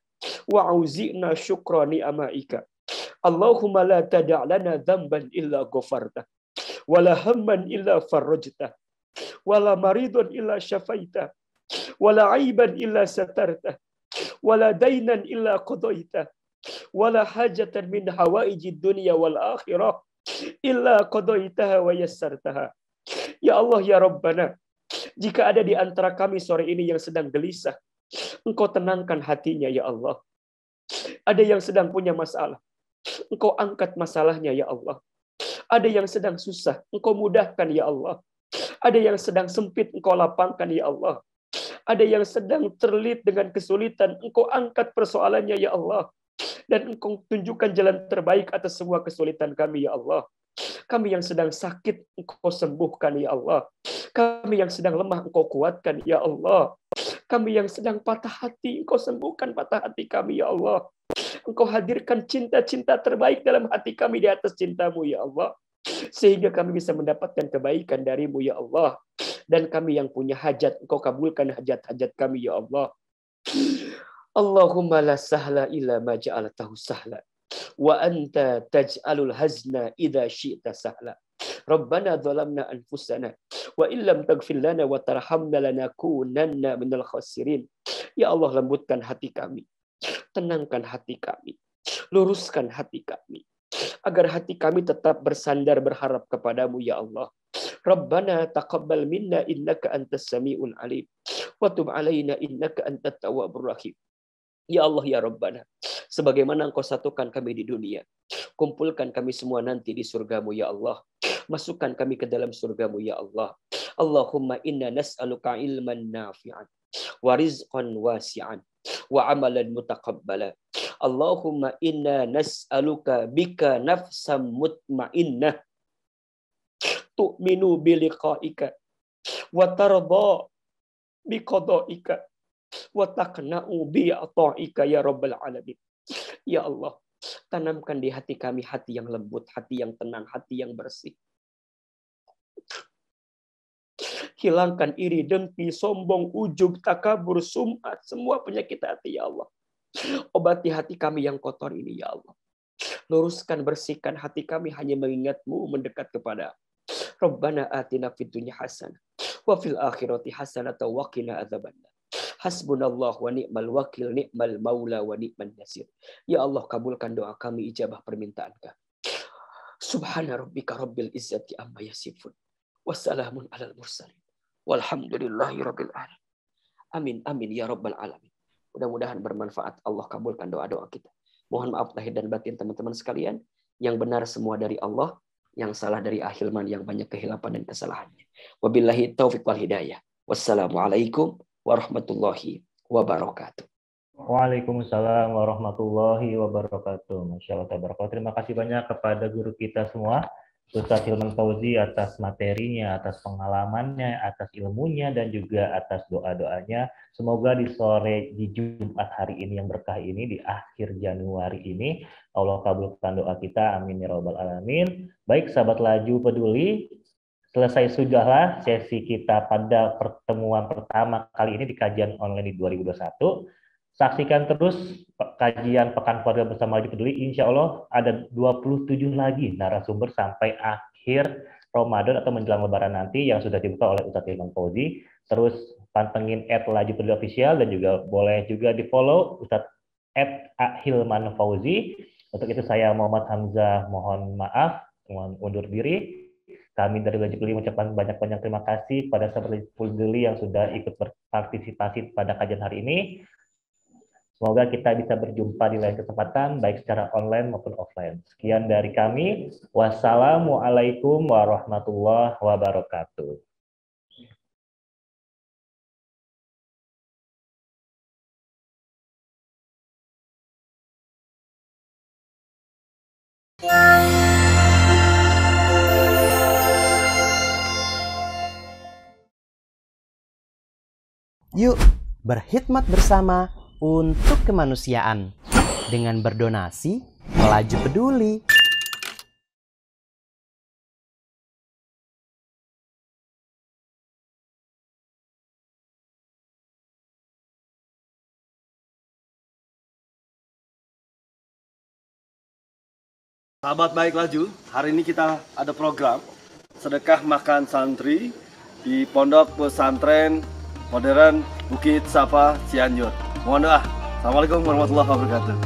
wa'auzi'na syukra ni'amaika. Allahumma la tada'lana dhamban illa ghafarta, wala hamman illa farrajta, wala maridun illa syafaita, wala aiban illa satarta, wala dainan illa qadaita, wala hajatan min hawaijid dunya wal akhirah illa qadaitaha wa yassartaha. Ya Allah, ya Rabbana, jika ada di antara kami sore ini yang sedang gelisah, Engkau tenangkan hatinya, ya Allah. Ada yang sedang punya masalah, Engkau angkat masalahnya, ya Allah. Ada yang sedang susah, Engkau mudahkan, ya Allah. Ada yang sedang sempit, Engkau lapangkan, ya Allah. Ada yang sedang terlilit dengan kesulitan, Engkau angkat persoalannya, ya Allah. Dan Engkau tunjukkan jalan terbaik atas semua kesulitan kami, ya Allah. Kami yang sedang sakit, Engkau sembuhkan, ya Allah. Kami yang sedang lemah, Engkau kuatkan, ya Allah. Kami yang sedang patah hati, Engkau sembuhkan patah hati kami, ya Allah. Engkau hadirkan cinta-cinta terbaik dalam hati kami di atas cinta-Mu, ya Allah. Sehingga kami bisa mendapatkan kebaikan dari-Mu, ya Allah. Dan kami yang punya hajat, Engkau kabulkan hajat-hajat kami, ya Allah. Allahumma la sahla illa ma ja'altahu sahla, wa anta taj'alul hazna idza syi'ta sahla. Rabbana dhalamna anfusana wa illam taghfir lana wa tarhamna lanakunanna minal khasirin. Ya Allah, lembutkan hati kami, tenangkan hati kami, luruskan hati kami, agar hati kami tetap bersandar berharap kepadamu, ya Allah. Rabbana taqabbal minna innaka antas samiul alim wa tub alaina innaka antat tawwabur rahim. Ya Allah, ya Rabbana, Sebagaimana Engkau satukan kami di dunia, kumpulkan kami semua nanti di surgamu ya Allah. Masukkan kami ke dalam surgamu ya Allah. Allahumma inna nas'aluka ilman nafi'an wa rizqan wasi'an wa amalan mutaqabbala. Allahumma inna nas'aluka bika nafsam mutmainnah tu'minu biliqa'ika wa tarda biqada'ika wa taqna'u bi'ata'ika ya rabbal alamin. Ya Allah, tanamkan di hati kami hati yang lembut, hati yang tenang, hati yang bersih. Hilangkan iri, dengki, sombong, ujub, takabur, sum'at, semua penyakit hati ya Allah. Obati hati kami yang kotor ini ya Allah. Luruskan, bersihkan hati kami hanya mengingat-Mu, mendekat kepada Rabbana atina fid dunya hasanah wa fil akhirati hasanah wa qina adzabannar. Hasbunallah wa ni'mal wakil, ni'mal maula wa ni'man nasir. Ya Allah, kabulkan doa kami, ijabah permintaan kami. Subhana rabbika rabbil izzati amma yasifun. Wassalamun alal mursalin. Walhamdulillahi rabbil alamin. Amin, amin ya rabbal alamin. Mudah-mudahan bermanfaat. Allah kabulkan doa-doa kita. Mohon maaf lahir dan batin teman-teman sekalian. Yang benar semua dari Allah, yang salah dari Ahilman yang banyak kehilapan dan kesalahannya. Wabillahi taufiq wal hidayah. Wassalamualaikum warahmatullahi wabarakatuh. Waalaikumsalam warahmatullahi wabarakatuh. Masya Allah, tabarakallah. Terima kasih banyak kepada guru kita semua, Ustaz Hilman Fauzi, atas materinya, atas pengalamannya, atas ilmunya, dan juga atas doa-doanya. Semoga di sore di Jumat hari ini yang berkah ini, di akhir Januari ini, Allah kabulkan doa kita. Amin ya rabbal alamin. Baik sahabat Laju Peduli, selesai sudahlah sesi kita pada pertemuan pertama kali ini di kajian online di 2021. Saksikan terus kajian Pekan Keluarga bersama Laju Peduli. Insya Allah ada 27 lagi narasumber sampai akhir Ramadan atau menjelang Lebaran nanti yang sudah dibuka oleh Ustaz Hilman Fauzi. Terus pantengin @Laju Peduli Official dan juga boleh juga di follow Ustaz @Hilman Fauzi. Untuk itu saya Muhammad Hamzah mohon maaf, mohon undur diri. Kami dari Laju Peduli mengucapkan banyak-banyak terima kasih pada sahabat Laju Peduli yang sudah ikut berpartisipasi pada kajian hari ini. Semoga kita bisa berjumpa di lain kesempatan, baik secara online maupun offline. Sekian dari kami. Wassalamualaikum warahmatullahi wabarakatuh. Yuk berkhidmat bersama untuk kemanusiaan dengan berdonasi Laju Peduli. Sahabat baik Laju, hari ini kita ada program sedekah makan santri di Pondok Pesantren Modern Bukit Sapa Cianjur. Mohon doa. Assalamualaikum warahmatullahi wabarakatuh.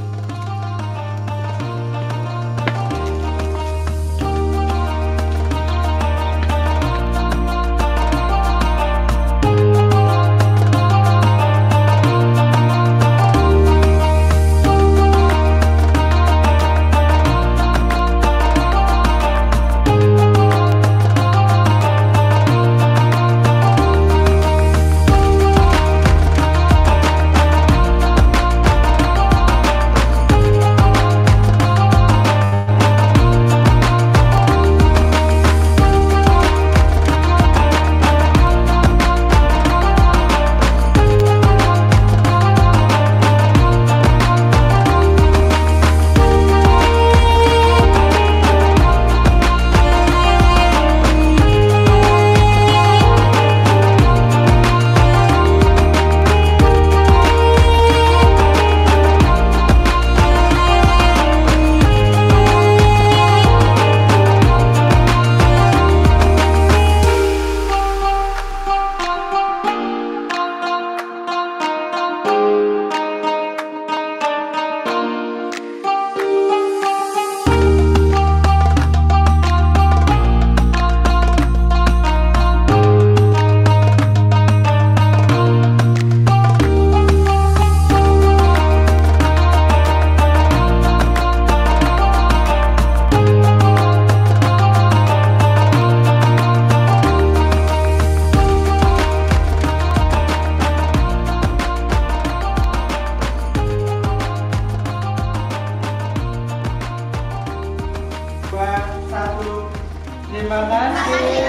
Terima kasih.